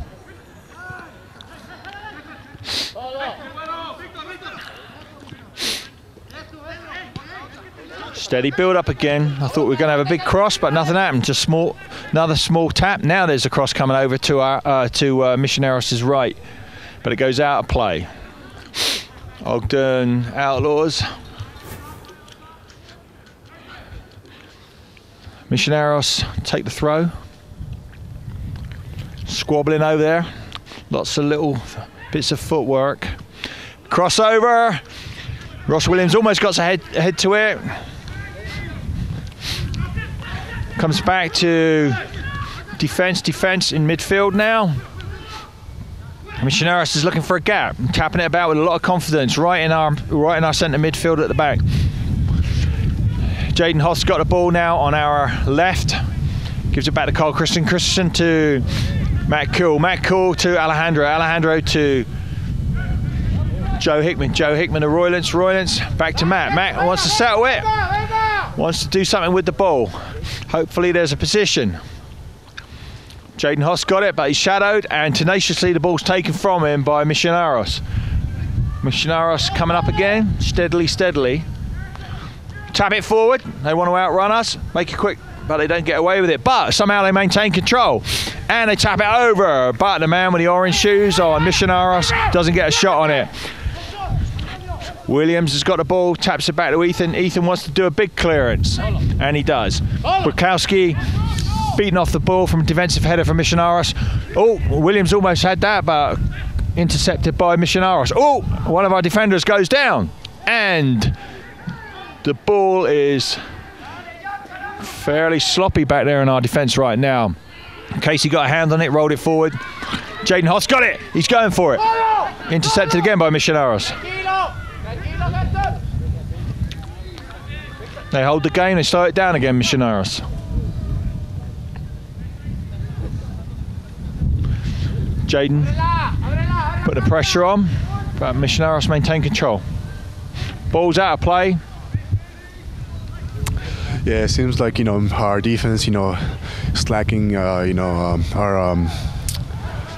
Speaker 2: Steady build up again. I thought we were going to have a big cross, but nothing happened. Just another small tap. Now there's a cross coming over to our Misioneros' right, but it goes out of play. Ogden Outlaws. Misioneros take the throw. Squabbling over there. Lots of little bits of footwork. Crossover. Ross Williams almost got head to it. Comes back to defense in midfield now. Misioneros is looking for a gap, tapping it about with a lot of confidence, right in our centre midfield at the back. Jaden Hoff's got the ball now on our left. Gives it back to Carl Christensen to Matt Cool. Matt Cool to Alejandro. Alejandro to Joe Hickman. Joe Hickman to Roylance. Roylance back to Matt. Matt wants to settle it. Wants to do something with the ball. Hopefully there's a position. Jaden Hoss got it, but he's shadowed, and tenaciously the ball's taken from him by Misioneros. Misioneros coming up again, steadily. Tap it forward. They want to outrun us. Make it quick, but they don't get away with it. But somehow they maintain control. And they tap it over. But the man with the orange shoes on, Misioneros, doesn't get a shot on it. Williams has got the ball, taps it back to Ethan. Ethan wants to do a big clearance, and he does. Bukowski beating off the ball from a defensive header from Misioneros. Oh, Williams almost had that, but intercepted by Misioneros. Oh, one of our defenders goes down, and the ball is fairly sloppy back there in our defence right now. Casey got a hand on it, rolled it forward. Jaden Hoss got it. He's going for it. Intercepted again by Misioneros. They hold the game, they slow it down again, Misioneros. Jaden put the pressure on, but Misioneros maintain control. Ball's out of play.
Speaker 4: Yeah, it seems like our defense, slacking.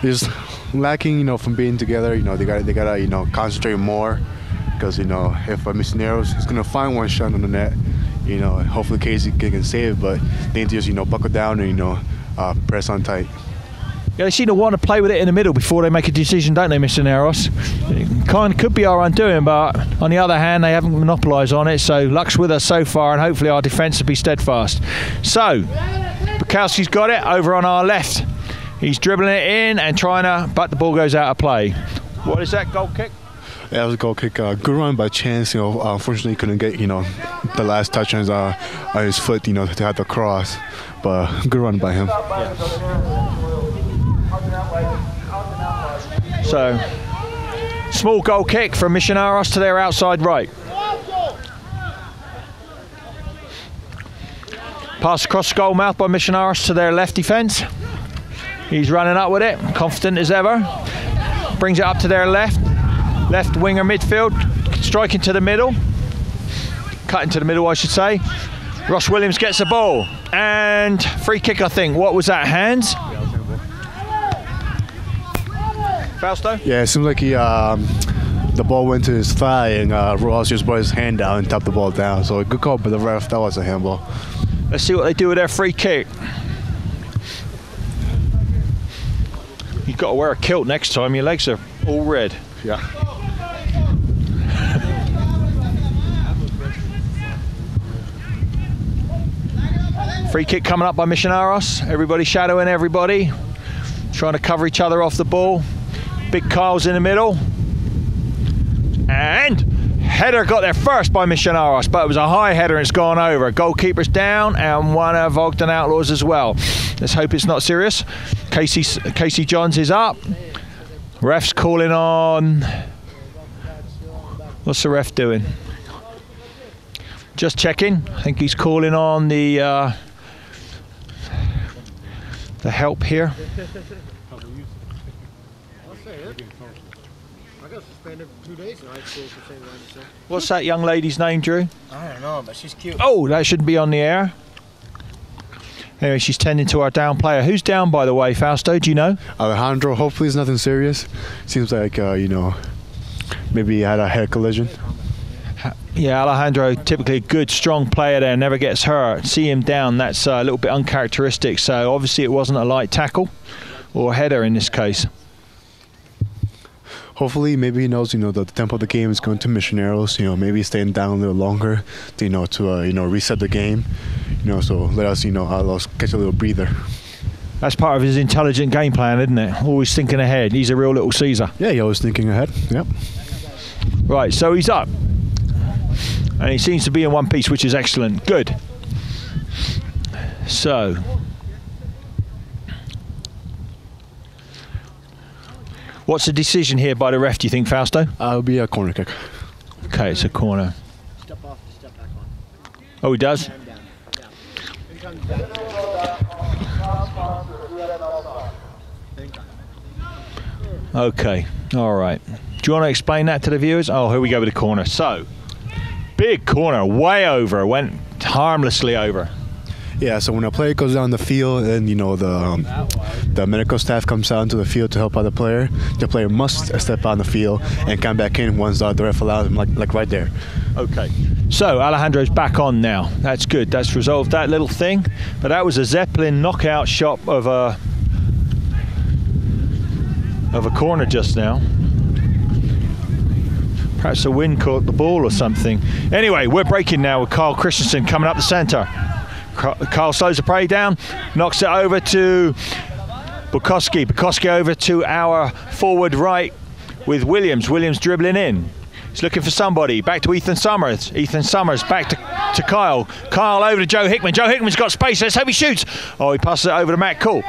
Speaker 4: Just lacking, from being together. They gotta concentrate more, because if Misioneros is gonna find one shot on the net, hopefully Casey can save it, but they need to just buckle down and press on tight.
Speaker 2: Yeah, they seem to want to play with it in the middle before they make a decision, don't they, Misioneros? It could be our undoing, but on the other hand, they haven't monopolised on it, so luck's with us so far, and hopefully our defence will be steadfast. So, Bukowski's got it over on our left. He's dribbling it in and trying to, but the ball goes out of play. What is that, goal kick?
Speaker 4: Yeah, it was a goal kick. Good run by Chance. Unfortunately, couldn't get the last touch on his foot. To have the cross, but good run by him.
Speaker 2: Yeah. So, small goal kick from Misioneros to their outside right. Pass across the goal mouth by Misioneros to their left defence. He's running up with it, confident as ever. Brings it up to their left winger midfield, striking to the middle. Cutting to the middle, I should say. Ross Williams gets the ball. And free kick, I think. What was that, hands? Fausto?
Speaker 4: Yeah, it seems like the ball went to his thigh, and Ross just brought his hand down and tapped the ball down. So a good call by the ref. That was a handball.
Speaker 2: Let's see what they do with their free kick. You've got to wear a kilt next time. Your legs are all red.
Speaker 4: Yeah.
Speaker 2: Free kick coming up by Misioneros. Everybody shadowing everybody. Trying to cover each other off the ball. Big Kyle's in the middle. And header got there first by Misioneros, but it was a high header and it's gone over. Goalkeeper's down and one of Ogden Outlaws as well. Let's hope it's not serious. Casey Johns is up. Ref's calling on. What's the ref doing? Just checking. I think he's calling on the help here.
Speaker 6: I got suspended for 2 days in high school for saying that.
Speaker 2: What's that young lady's name, Drew?
Speaker 6: I don't know, but she's cute.
Speaker 2: Oh, that shouldn't be on the air. Anyway, she's tending to our down player. Who's down, by the way, Fausto? Do you know?
Speaker 4: Alejandro. Hopefully it's nothing serious. Seems like, maybe he had a head collision.
Speaker 2: Yeah, Alejandro, typically a good, strong player there, never gets hurt. See him down, that's a little bit uncharacteristic. So obviously it wasn't a light tackle or header in this case.
Speaker 4: Hopefully, maybe he knows, the tempo of the game is going to Misioneros. Maybe staying down a little longer, to reset the game. So let us, Outlaws catch a little breather.
Speaker 2: That's part of his intelligent game plan, isn't it? Always thinking ahead. He's a real little Caesar.
Speaker 4: Yeah, he always thinking ahead. Yep.
Speaker 2: Right, so he's up. And he seems to be in one piece, which is excellent. Good. So. What's the decision here by the ref, do you think, Fausto?
Speaker 4: It'll be a corner kick.
Speaker 2: Okay, it's a corner.
Speaker 6: Step off, step back on.
Speaker 2: Oh, he does? Okay, all right. Do you want to explain that to the viewers? Oh, here we go with the corner. So, big corner, way over, went harmlessly over.
Speaker 4: Yeah, so when a player goes down the field and, the medical staff comes out into the field to help out the player must step on the field and come back in once the ref allows him, like right there.
Speaker 2: Okay, so Alejandro's back on now. That's good, that's resolved that little thing. But that was a Zeppelin knockout shot of a corner just now. Perhaps the wind caught the ball or something. Anyway, we're breaking now with Carl Christensen coming up the centre. Carl slows the play down, knocks it over to Bukowski. Bukowski over to our forward right with Williams. Williams dribbling in. He's looking for somebody. Back to Ethan Summers. Ethan Summers back to Kyle. Kyle over to Joe Hickman. Joe Hickman's got space. Let's hope he shoots. Oh, he passes it over to Matt Cool.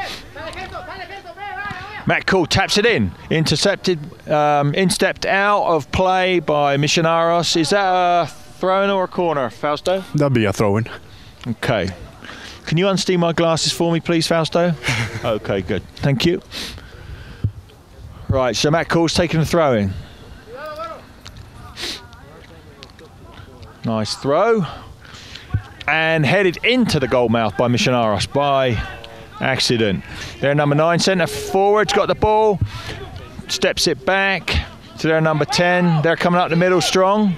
Speaker 2: Matt Cool taps it in. Intercepted, instepped out of play by Misioneros. Is that a throw-in or a corner, Fausto?
Speaker 4: That'll be a throw-in.
Speaker 2: Okay. Can you unsteam my glasses for me, please, Fausto? Okay, good. Thank you. Right, so Matt Cool's taking the throw-in. Nice throw. and headed into the goal mouth by Misioneros by accident. Their number 9 centre forward's got the ball, steps it back to their number 10. They're coming up the middle strong.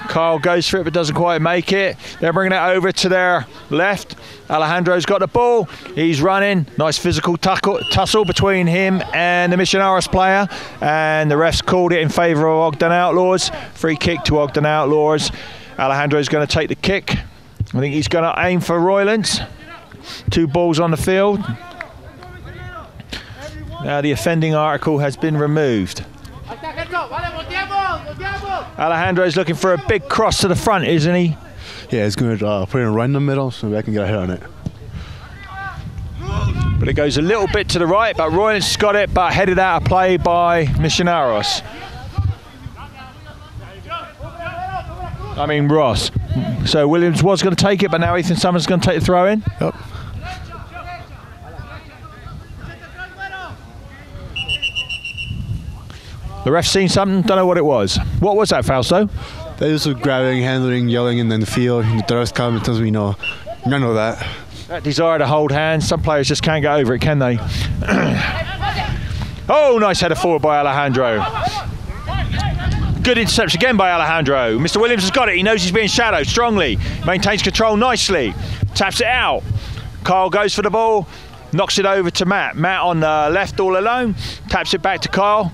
Speaker 2: Kyle goes for it but doesn't quite make it. They're bringing it over to their left. Alejandro's got the ball. He's running. Nice physical tussle between him and the Misioneros player. And the refs called it in favour of Ogden Outlaws. Free kick to Ogden Outlaws. Alejandro's going to take the kick. I think he's going to aim for Roylance. 2 balls on the field. Now the offending article has been removed. Alejandro's looking for a big cross to the front, isn't he?
Speaker 4: Yeah, he's going to put it right in the middle so I can get a hit on it.
Speaker 2: But it goes a little bit to the right, but Roylance got it, but headed out of play by Misioneros. I mean Ross. So Williams was going to take it, but now Ethan Summers is going to take the throw in.
Speaker 4: Yep.
Speaker 2: The ref's seen something, don't know what it was. What was that, Fausto?
Speaker 4: They just were grabbing, handling, yelling in the field. The rest comment tells me no, none of that.
Speaker 2: That desire to hold hands, some players just can't get over it, can they? Oh, nice header forward by Alejandro. Good interception again by Alejandro. Mr. Williams has got it, he knows he's being shadowed strongly. Maintains control nicely. Taps it out. Kyle goes for the ball, knocks it over to Matt. Matt on the left all alone, taps it back to Kyle.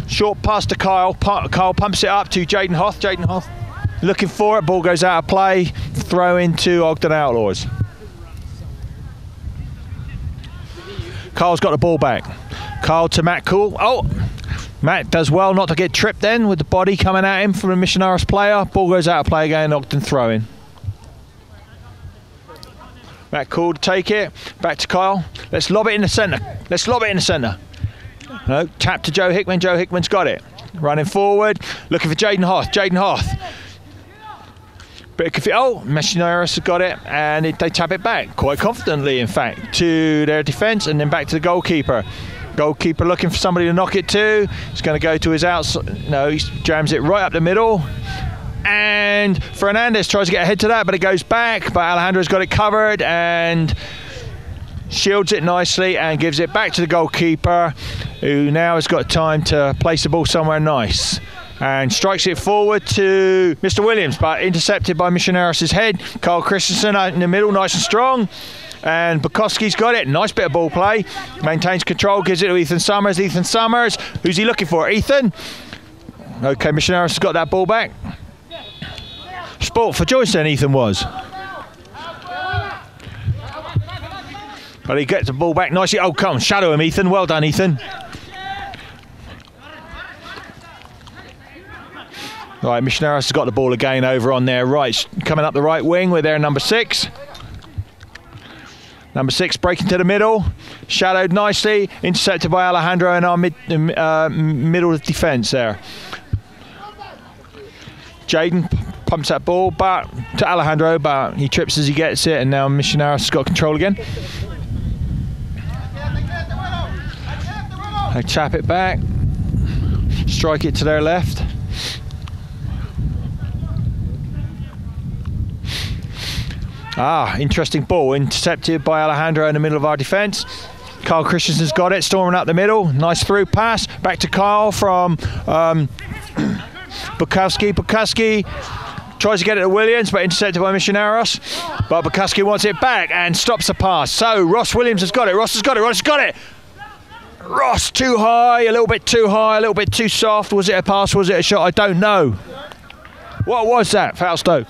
Speaker 2: Short pass to Kyle. Kyle pumps it up to Jaden Hoth. Jaden Hoth looking for it. Ball goes out of play. Throw into Ogden Outlaws. Kyle's got the ball back. Kyle to Matt Cool. Oh, Matt does well not to get tripped then with the body coming at him from a Misioneros player. Ball goes out of play again. Ogden throwing. Matt Cool to take it. Back to Kyle. Let's lob it in the centre. Let's lob it in the centre. No, tap to Joe Hickman. Joe Hickman's got it. Running forward, looking for Jaden Hoth. Jaden Hoth. Oh, Misioneros has got it, and they tap it back quite confidently, in fact, to their defence, and then back to the goalkeeper. Goalkeeper looking for somebody to knock it to. He's going to go to his outside. No, he jams it right up the middle. And Fernandez tries to get ahead to that, but it goes back. But Alejandro's got it covered and shields it nicely and gives it back to the goalkeeper, who now has got time to place the ball somewhere nice and strikes it forward to Mr. Williams, but intercepted by Misioneros' head. Carl Christensen out in the middle, nice and strong, and Bukowski's got it. Nice bit of ball play, maintains control, gives it to Ethan Summers. Ethan Summers, who's he looking for? Ethan. Okay, Misioneros has got that ball back. Sport for Joyce then, Ethan was. But he gets the ball back nicely. Oh, come on, shadow him, Ethan. Well done, Ethan. Right, Misioneros has got the ball again over on their right, coming up the right wing with their number 6. Number 6 breaking to the middle, shadowed nicely, intercepted by Alejandro in our middle defence there. Jaden pumps that ball back to Alejandro, but he trips as he gets it, and now Misioneros has got control again. They tap it back, strike it to their left. Interesting ball, intercepted by Alejandro in the middle of our defence. Carl Christensen's got it, storming up the middle. Nice through pass, back to Kyle from Bukowski. Bukowski tries to get it to Williams, but intercepted by Misioneros. But Bukowski wants it back and stops the pass. So Ross Williams has got it, Ross has got it, Ross has got it! Ross too high, a little bit too high, a little bit too soft. Was it a pass, was it a shot? I don't know. What was that, Fausto?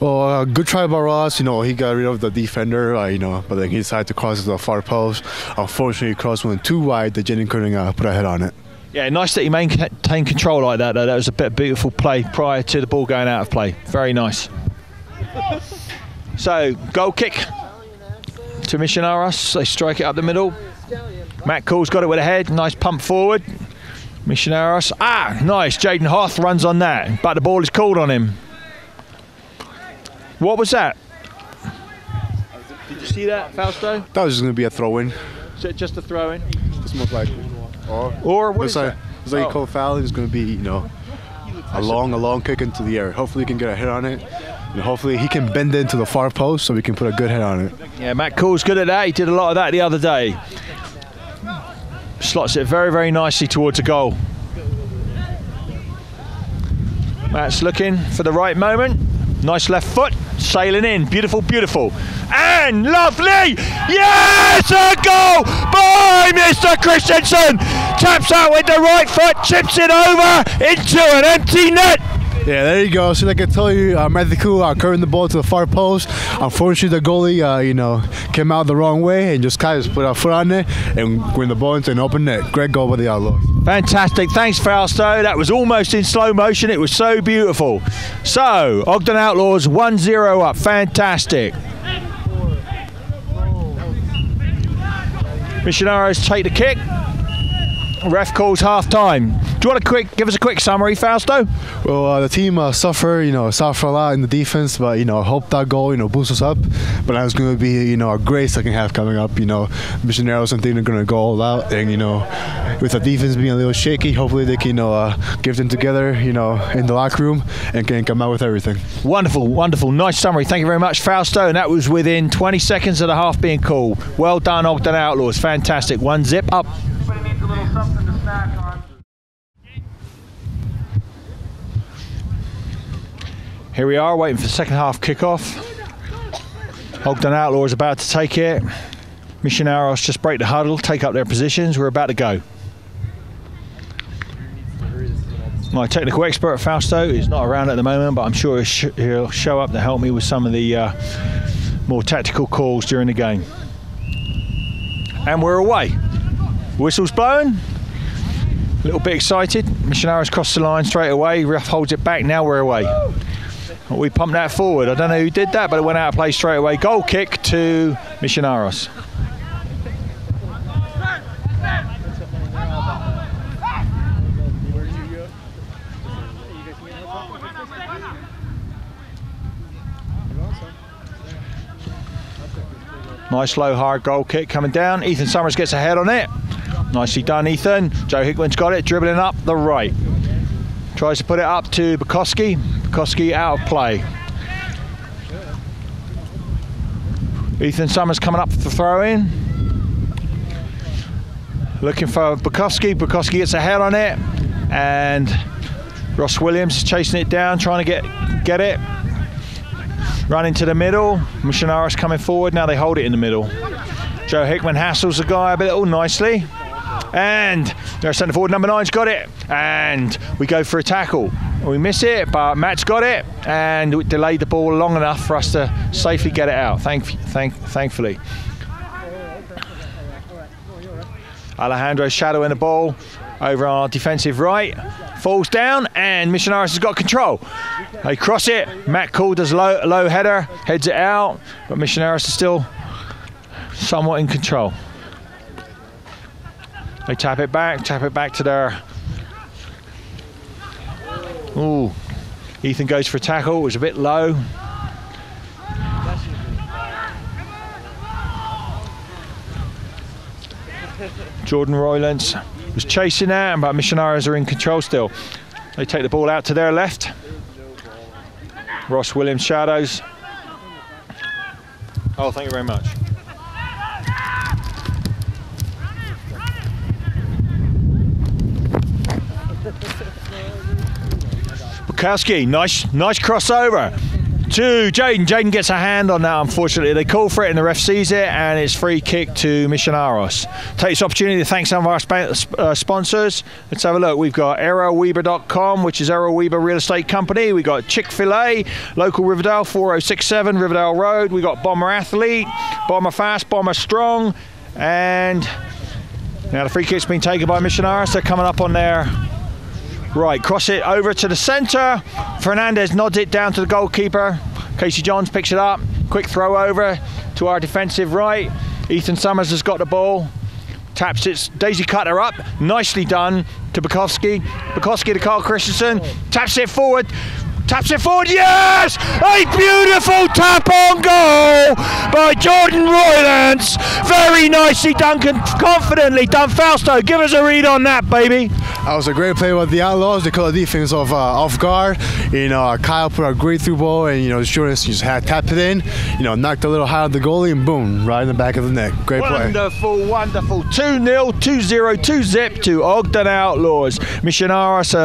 Speaker 4: Well, good try by Ross. You know, he got rid of the defender, but then he decided to cross the far post. Unfortunately, cross went too wide that Jenny couldn't put a head on it. Yeah,
Speaker 2: nice that he maintained control like that, though. That was a bit of beautiful play prior to the ball going out of play. Very nice. So, goal kick to Misioneros. They strike it up the middle. Matt Cool's got it with a head. Nice pump forward. Misioneros. Nice. Jaden Hoth runs on that, but the ball is called on him. What was that? Did you see that, Fausto?
Speaker 4: That was just going to be a throw-in.
Speaker 2: Is it just a throw-in?
Speaker 4: It's most likely.
Speaker 2: Or what is that?
Speaker 4: It's like you call foul. It's going to be, a long kick into the air. Hopefully, you can get a hit on it. And hopefully he can bend it into the far post so we can put a good head on it.
Speaker 2: Yeah, Matt Cool's good at that. He did a lot of that the other day. Slots it very, very nicely towards the goal. Matt's looking for the right moment. Nice left foot, sailing in. Beautiful, beautiful. And lovely! Yes! A goal by Mr. Christensen! Taps out with the right foot, chips it over into an empty net.
Speaker 4: Yeah, there you go. So like I told you, Matthew curving the ball to the far post. Unfortunately, the goalie, came out the wrong way and just kind of put a foot on it and win the ball into an open net. Great goal by the Outlaws.
Speaker 2: Fantastic. Thanks, Fausto. That was almost in slow motion. It was so beautiful. So, Ogden Outlaws 1-0 up. Fantastic. Misioneros take the kick. Ref calls half time. Do you want to give us a quick summary, Fausto?
Speaker 4: Well, the team suffered a lot in the defense, but I hope that goal boosts us up. But that's going to be a great second half coming up. Misioneros, I think they're going to go all out, and with the defense being a little shaky, hopefully they can give them together, in the locker room and can come out with everything.
Speaker 2: Wonderful, wonderful, nice summary. Thank you very much, Fausto. And that was within 20 seconds of the half being called. Well done, Ogden Outlaws. Fantastic. 1-0 up.
Speaker 1: Everybody needs a little something to snack on.
Speaker 2: Here we are, waiting for the second half kickoff. Ogden Outlaws about to take it. Misioneros just break the huddle, take up their positions. We're about to go. My technical expert, Fausto, is not around at the moment, but I'm sure he'll show up to help me with some of the more tactical calls during the game. And we're away. Whistle's blowing. A little bit excited. Misioneros crossed the line straight away. Ref holds it back. Now we're away. We pumped that forward. I don't know who did that, but it went out of play straight away. Goal kick to Misioneros. Nice low hard goal kick coming down. Ethan Summers gets a head on it. Nicely done, Ethan. Joe Hickman's got it, dribbling up the right. Tries to put it up to Bukowski. Bukowski out of play. Ethan Summers coming up for the throw in. Looking for Bukowski. Bukowski gets a head on it. And Ross Williams is chasing it down, trying to get it. Run into the middle. Misioneros coming forward. Now they hold it in the middle. Joe Hickman hassles the guy a little nicely. And their centre forward number 9's got it. And we go for a tackle. We miss it, but Matt's got it. And we delayed the ball long enough for us to safely get it out, thankfully. Alejandro's shadowing the ball over our defensive right. Falls down, and Misioneros has got control. They cross it. Matt Cool does a low header, heads it out, but Misioneros is still somewhat in control. They tap it back to their... Ooh, Ethan goes for a tackle. It was a bit low. Jordan Roylance was chasing that, but Misioneros are in control still. They take the ball out to their left. Ross Williams shadows. Oh, thank you very much. Bukowski, nice crossover to Jaden. Jaden gets a hand on that, unfortunately. They call for it and the ref sees it, and it's free kick to Misioneros. Take this opportunity to thank some of our sponsors. Let's have a look. We've got AeroWeber.com, which is Errol Weber Real Estate Company. We've got Chick-fil-A, local Riverdale, 4067 Riverdale Road. We've got Bomber Athlete, Bomber Fast, Bomber Strong. And now the free kick's been taken by Misioneros. They're coming up on their right, cross it over to the centre. Fernandez nods it down to the goalkeeper. Casey Johns picks it up. Quick throw over to our defensive right. Ethan Summers has got the ball. Taps it, Daisy Cutter up. Nicely done to Bukowski. Bukowski to Carl Christensen. Taps it forward. Yes! A beautiful tap on goal by Jordan Roylance. Very nicely done, confidently done. Fausto, give us a read on that, baby.
Speaker 4: That was a great play by the Outlaws. They caught the defense off guard. Kyle put a great through ball, and Jordan just had tapped it in. Knocked a little high on the goalie, and boom, right in the back of the neck. Great play.
Speaker 2: Wonderful, wonderful. 2-0, 2-0, 2-zip to Ogden Outlaws. Misioneros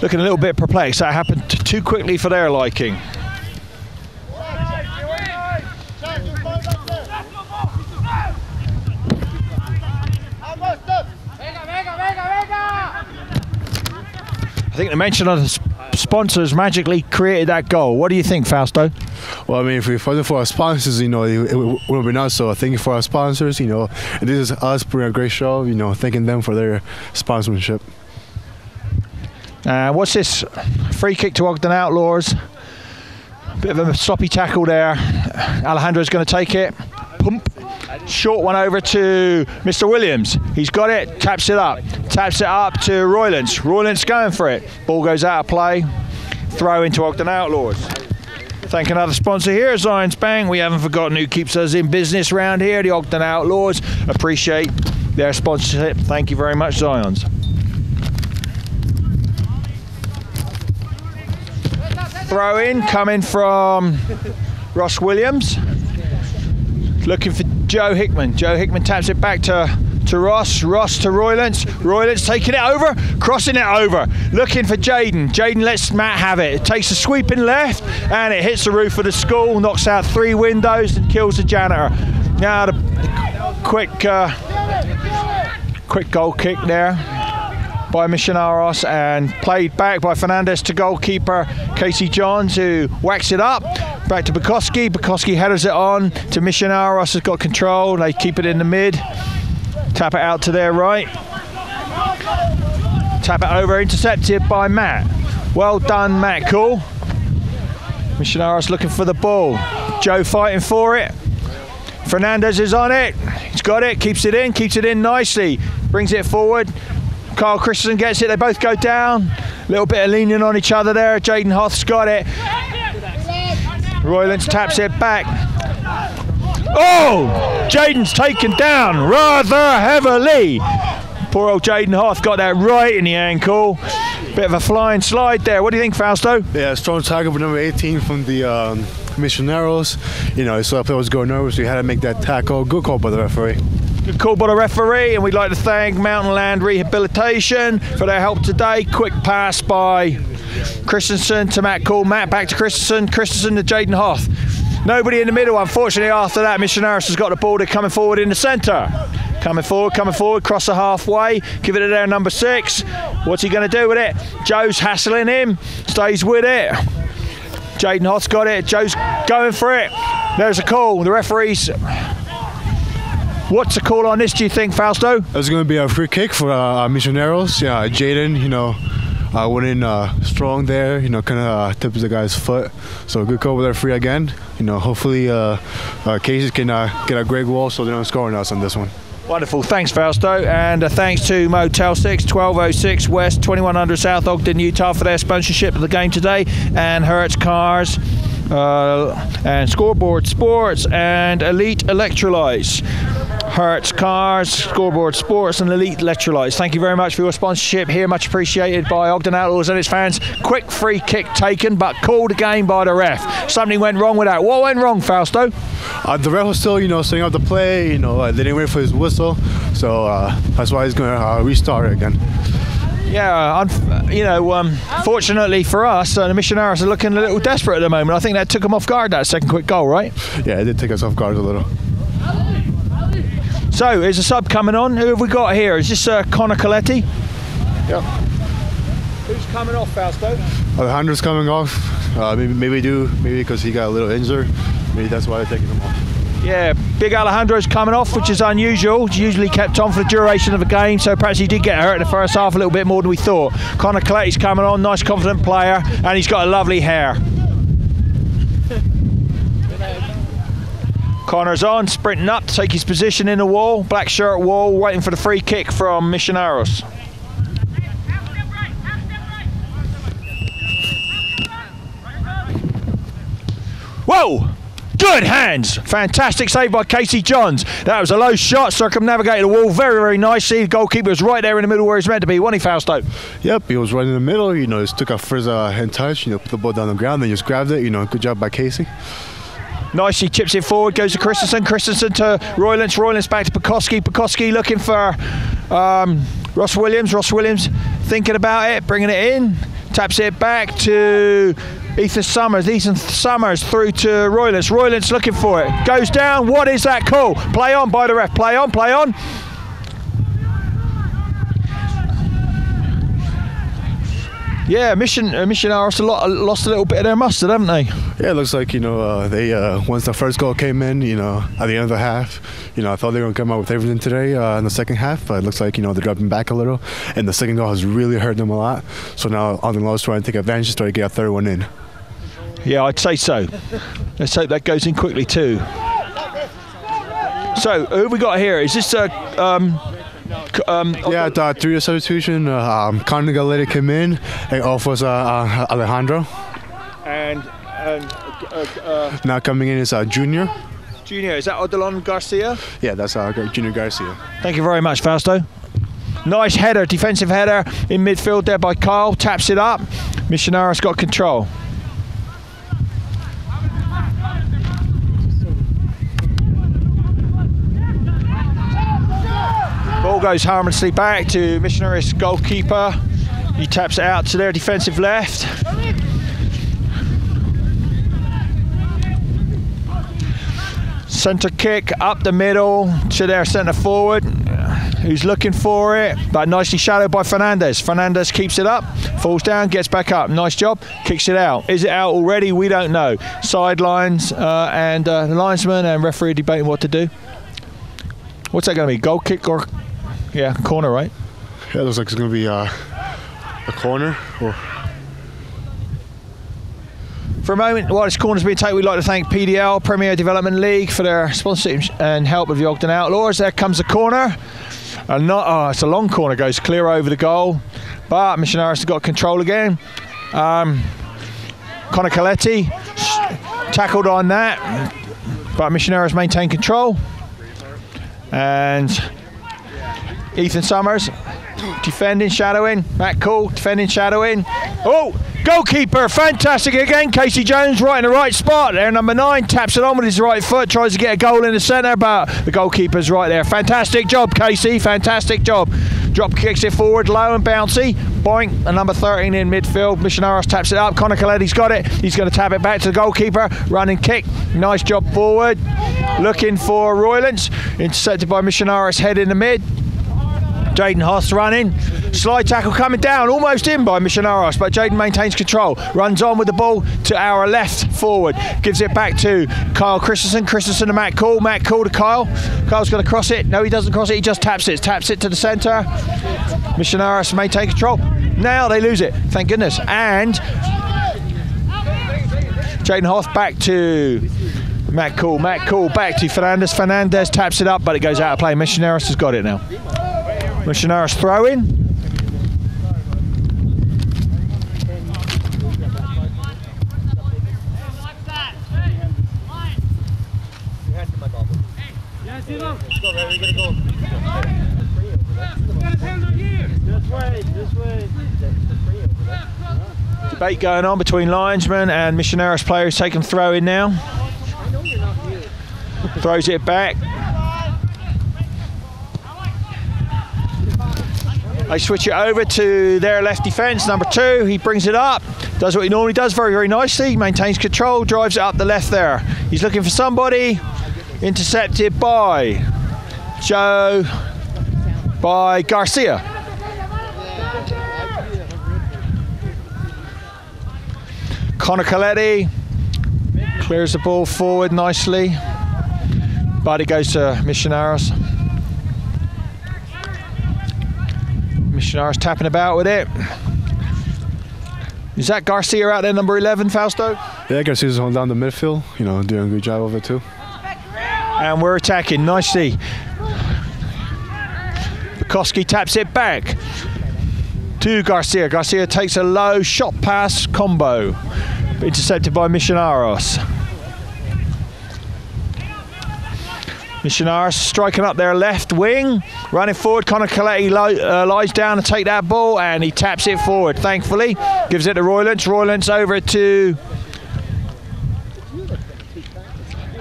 Speaker 2: looking a little bit perplexed. That happened too quickly for their liking. I think the mention of the sponsors magically created that goal. What do you think, Fausto?
Speaker 4: Well, I mean, if it wasn't for our sponsors, it would have been us. So thank you for our sponsors. This is us putting a great show. Thanking them for their sponsorship.
Speaker 2: What's this? Free kick to Ogden Outlaws. Bit of a sloppy tackle there. Alejandro's going to take it. Pump. Short one over to Mr. Williams. He's got it, taps it up to Roylance. Roylance going for it. Ball goes out of play. Throw into Ogden Outlaws. Thank another sponsor here, Zions Bank. We haven't forgotten who keeps us in business around here, the Ogden Outlaws. Appreciate their sponsorship. Thank you very much, Zions. Throw in coming from Ross Williams. Looking for Joe Hickman. Joe Hickman taps it back to Ross. Ross to Roylance. Roylance taking it over, crossing it over. Looking for Jaden. Jaden lets Matt have it. It takes a sweeping left and it hits the roof of the school, knocks out 3 windows and kills the janitor. Now the quick goal kick there by Misioneros and played back by Fernandez to goalkeeper Casey Johns, who whacks it up. Back to Bukowski. Bukowski headers it on to Misioneros, has got control. They keep it in the mid. Tap it out to their right. Tap it over, intercepted by Matt. Well done, Matt. Cool. Misioneros looking for the ball. Joe fighting for it. Fernandez is on it. He's got it, keeps it in nicely. Brings it forward. Carl Christensen gets it. They both go down. A little bit of leaning on each other there. Jaden Hoth's got it. Roylance taps it back. Oh! Jaden's taken down rather heavily. Poor old Jaden Hoth got that right in the ankle. Bit of a flying slide there. What do you think, Fausto?
Speaker 4: Yeah, strong tackle for number 18 from the Misioneros. He saw the play was going over, so he had to make that tackle. Good call by the referee.
Speaker 2: Good call by the referee, and we'd like to thank Mountain Land Rehabilitation for their help today. Quick pass by Christensen to Matt Cool. Matt back to Christensen. Christensen to Jaden Hoth. Nobody in the middle, unfortunately. After that, Misioneros has got the ball. They're coming forward in the centre. Coming forward, cross the halfway. Give it to their number 6. What's he going to do with it? Joe's hassling him. Stays with it. Jaden Hoth's got it. Joe's going for it. There's a call. The referee's... What's the call on this, do you think, Fausto?
Speaker 4: It's going to be a free kick for Misioneros. Yeah, Jaden, went in strong there, kind of tips the guy's foot. So good call with their free again. Hopefully Casey can get a great goal so they don't score on us on this one.
Speaker 2: Wonderful, thanks Fausto, and thanks to Motel 6, 1206 West, 2100 South Ogden, Utah for their sponsorship of the game today, and Hertz Cars, and Scoreboard Sports, and Elite Electrolytes. Hertz Cars, Scoreboard Sports, and Elite Electrolytes. Thank you very much for your sponsorship here, much appreciated by Ogden Outlaws and its fans. Quick free kick taken, but called again by the ref. Something went wrong with that. What went wrong, Fausto?
Speaker 4: The ref was still, setting up the play. They didn't wait for his whistle, so that's why he's going to restart it again.
Speaker 2: Yeah, fortunately for us, the Misioneros are looking a little desperate at the moment. I think that took them off guard, that second quick goal, right?
Speaker 4: Yeah, it did take us off guard a little.
Speaker 2: So, is a sub coming on? Who have we got here? Is this Connor Coletti?
Speaker 4: Yep.
Speaker 2: Who's coming off, Fausto?
Speaker 4: Alejandro's coming off. Maybe because he got a little injured. Maybe that's why they're taking him off.
Speaker 2: Yeah, big Alejandro's coming off, which is unusual. He's usually kept on for the duration of the game, so perhaps he did get hurt in the first half a little bit more than we thought. Connor Coletti's coming on, nice confident player, and he's got a lovely hair. Connor's on, sprinting up to take his position in the wall, black shirt wall, waiting for the free kick from Misioneros. Whoa! Good hands. Fantastic save by Casey Johns. That was a low shot, circumnavigated the wall very, very nicely. The goalkeeper was right there in the middle where he's meant to be. Wasn't he, Fausto?
Speaker 4: Yep, he was right in the middle. You know, just took a first hand touch. You know, put the ball down on the ground, then just grabbed it. You know, good job by Casey.
Speaker 2: Nicely chips it forward, goes to Christensen. Christensen to Roylance. Roylance back to Pekoski. Pekoski looking for Ross Williams. Ross Williams thinking about it, bringing it in. Taps it back to Ethan Summers. Ethan Summers through to Roylance. Roylance looking for it. Goes down. What is that call? Play on by the ref. Play on, play on. Yeah, Misioneros lost a little bit of their mustard, haven't they?
Speaker 4: Yeah, it looks like, you know, they once the first goal came in, you know, at the end of the half, you know, I thought they were going to come out with everything today in the second half, but it looks like, you know, they're dropping back a little, and the second goal has really hurt them a lot. So now Ogden Outlaws trying to take advantage to try to get a third one in.
Speaker 2: Yeah, I'd say so. Let's hope that goes in quickly too. So, who have we got here? Is this
Speaker 4: yeah, through the substitution, Connor Galletti came in, and off was Alejandro.
Speaker 2: And
Speaker 4: now coming in is Junior.
Speaker 2: Junior, is that Odilon Garcia?
Speaker 4: Yeah, that's Junior Garcia.
Speaker 2: Thank you very much, Fausto. Nice header, defensive header in midfield there by Kyle. Taps it up. Misioneros got control. Ball goes harmlessly back to Misioneros goalkeeper. He taps it out to their defensive left. Centre kick up the middle to their centre forward, who's looking for it, but nicely shadowed by Fernandez. Fernandez keeps it up, falls down, gets back up. Nice job, kicks it out. Is it out already? We don't know. Sidelines and the linesman and referee debating what to do. What's that going to be? Goal kick or? Yeah, corner, right?
Speaker 4: Yeah, it looks like it's going to be a corner.
Speaker 2: For a moment, while this corner's being taken, we'd like to thank PDL, Premier Development League, for their sponsorship and help of the Ogden Outlaws. There comes the corner. It's a long corner, goes clear over the goal. But Misioneros has got control again. Connor Coletti tackled on that, but Misioneros maintain control. And Ethan Summers defending, shadowing. Matt Cool defending, shadowing. Oh, goalkeeper, fantastic again. Casey Jones right in the right spot. There, number 9 taps it on with his right foot, tries to get a goal in the centre, but the goalkeeper's right there. Fantastic job, Casey. Fantastic job. Drop kicks it forward, low and bouncy. Boink, and number 13 in midfield. Misioneros taps it up. Connor Coletti's got it. He's going to tap it back to the goalkeeper. Running kick. Nice job forward. Looking for Roylance. Intercepted by Misioneros, head in the mid. Jaden Haas running. Slide tackle coming down, almost in by Misioneros, but Jaden maintains control. Runs on with the ball to our left forward. Gives it back to Kyle Christensen. Christensen to Matt Cool. Matt Cool to Kyle. Kyle's going to cross it. No, he doesn't cross it. He just taps it. Taps it to the centre. Misioneros maintain control. Now they lose it. Thank goodness. And Jaden Hoth back to Matt Cool. Matt Cool back to Fernandez. Fernandez taps it up, but it goes out of play. Misioneros has got it now. Misioneros throw in. Debate going on between linesmen and Misioneros players taking throw in now. Throws it back. They switch it over to their left defence, number 2. He brings it up, does what he normally does very, very nicely, maintains control, drives it up the left there. He's looking for somebody, intercepted by Garcia. Connor Coletti clears the ball forward nicely, but it goes to Misioneros. Misioneros tapping about with it. Is that Garcia out there, number 11, Fausto?
Speaker 4: Yeah, Garcia's holding down the midfield, you know, doing a good job of it too.
Speaker 2: And we're attacking nicely. Pekoski taps it back to Garcia. Garcia takes a low shot pass combo, intercepted by Misioneros. Misioneros striking up their left wing, running forward. Connor Coletti lies down to take that ball, and he taps it forward, thankfully. Gives it to Roylance. Roylance over to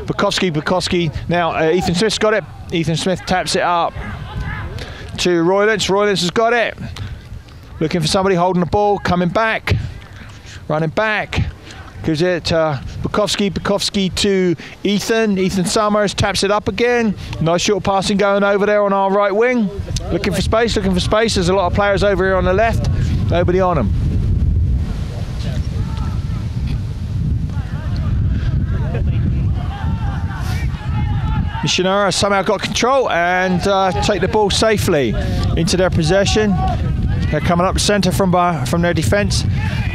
Speaker 2: Bukowski. Now Ethan Smith's got it. Ethan Smith taps it up to Roylance. Roylance has got it. Looking for somebody holding the ball, coming back, running back. Gives it Bukowski to Ethan. Ethan Summers taps it up again. Nice short passing going over there on our right wing. Looking for space. There's a lot of players over here on the left. Nobody on them. Misioneros somehow got control and take the ball safely into their possession. They're coming up the centre from their defence,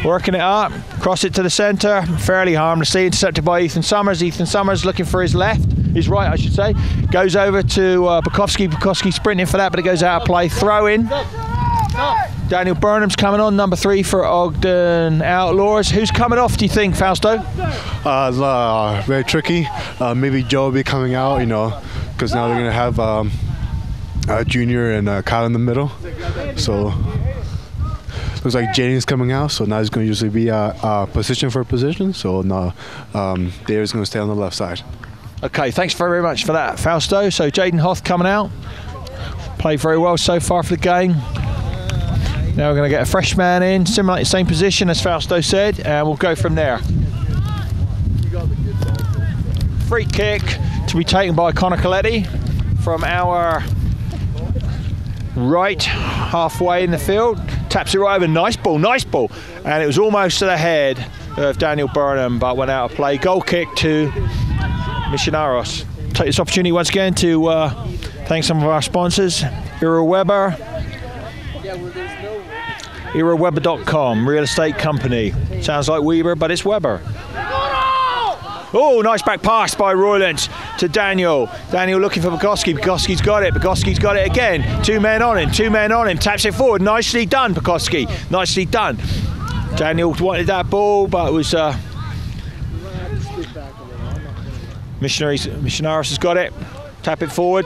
Speaker 2: working it up, cross it to the centre, fairly harmlessly, intercepted by Ethan Summers. Ethan Summers looking for his right, I should say. Goes over to Bukowski. Bukowski sprinting for that, but it goes out of play. Throw in. Daniel Burnham's coming on, number 3 for Ogden Outlaws. Who's coming off, do you think, Fausto?
Speaker 4: Very tricky. Maybe Joe will be coming out, you know, because now they're going to have Junior and Kyle in the middle. So looks like Jaden's coming out, so now it's going to usually be position for position. So now David's going to stay on the left side.
Speaker 2: Okay, thanks very much for that, Fausto. So Jaden Hoth coming out. Played very well so far for the game. Now we're going to get a fresh man in, similar same position as Fausto said, and we'll go from there. Free kick to be taken by Connor Coletti from our right, halfway in the field. Taps it right over. Nice ball. And it was almost to the head of Daniel Burnham, but went out of play. Goal kick to Misioneros. Take this opportunity once again to thank some of our sponsors. Ira Weber. IraWeber.com, real estate company. Sounds like Weber, but it's Weber. Oh, nice back pass by Roylance to Daniel. Daniel looking for Bukowski. Bukowski's got it. Bukowski's got it again. Two men on him. Taps it forward. Nicely done, Bukowski. Nicely done. Daniel wanted that ball, but it was Misioneros has got it. Tap it forward.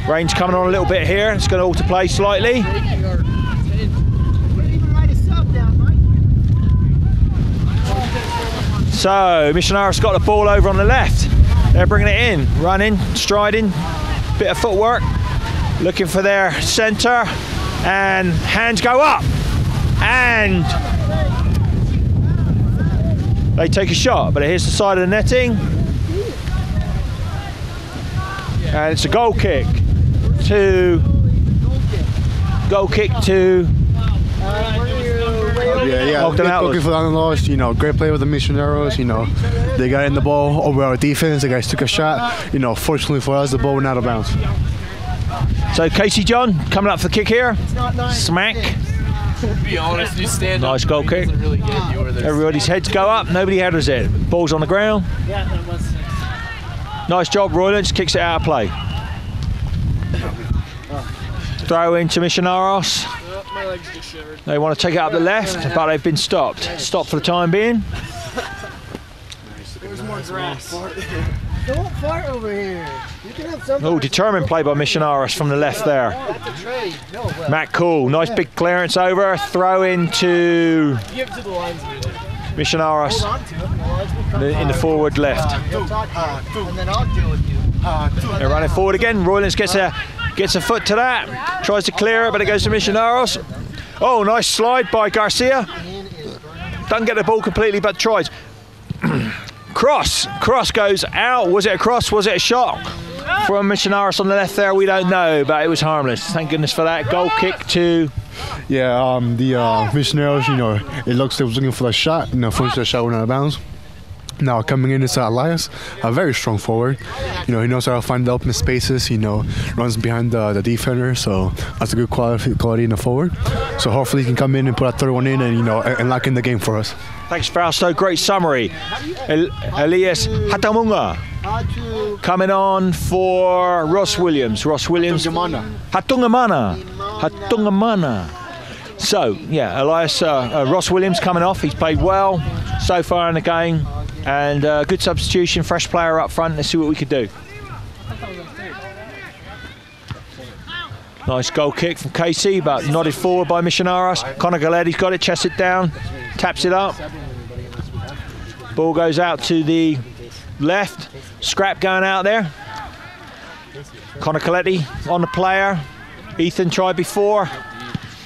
Speaker 2: Rain's coming on a little bit here. It's going to alter play slightly. So Misioneros got the ball over on the left. They're bringing it in, running, striding, bit of footwork, looking for their centre, and hands go up, and they take a shot, but it hits the side of the netting, and it's a goal kick to Ogden Outlaws.
Speaker 4: Looking for the Outlaws, you know, great play with the Misioneros, you know, they got in the ball over our defense, the guys took a shot, you know, fortunately for us, the ball went out of bounds.
Speaker 2: So Casey John coming up for the kick here, smack.
Speaker 3: To be honest, you stand
Speaker 2: nice
Speaker 3: up,
Speaker 2: goal kick.
Speaker 3: Really get you
Speaker 2: Everybody's heads go up, nobody headers it. Ball's on the ground. Nice job, Roylance, kicks it out of play. Throw into Misioneros.
Speaker 3: My legs just shivered.
Speaker 2: They want to take it up the left, but they've been stopped. Stopped for the time being.
Speaker 3: There's more grass.
Speaker 6: Don't fart over here. You can have something.
Speaker 2: Oh, determined play by Misioneros from the left there. Matt Cool, nice big clearance over. Throw into
Speaker 3: Give it to the linesman.
Speaker 2: Misioneros in the forward left.
Speaker 6: And then I'll deal with you.
Speaker 2: They're running forward again. Roylance gets a foot to that. Tries to clear it, but it goes to Misioneros. Oh, nice slide by Garcia. Doesn't get the ball completely, but tries. Cross goes out. Was it a cross? Was it a shot from Misioneros on the left there? We don't know, but it was harmless. Thank goodness for that. Goal kick to...
Speaker 4: Yeah, the Misioneros, you know, it looks like they was looking for a shot. You know, fortunately the shot went out of bounds. Now coming in is Elias, a very strong forward. You know, he knows how to find the open spaces. You know, runs behind the defender, so that's a good quality in the forward. So hopefully he can come in and put a third one in, and you know, and lock in the game for us.
Speaker 2: Thanks, Fausto. Great summary. Elias Hatamunga coming on for Ross Williams. Hatungamana. So yeah, Elias Ross Williams coming off. He's played well so far in the game. And good substitution, fresh player up front. Let's see what we could do. Nice goal kick from Casey, but nodded forward by Misioneros. Connor Galetti's got it, chests it down, taps it up. Ball goes out to the left. Scrap going out there. Connor Galetti on the player. Ethan tried before.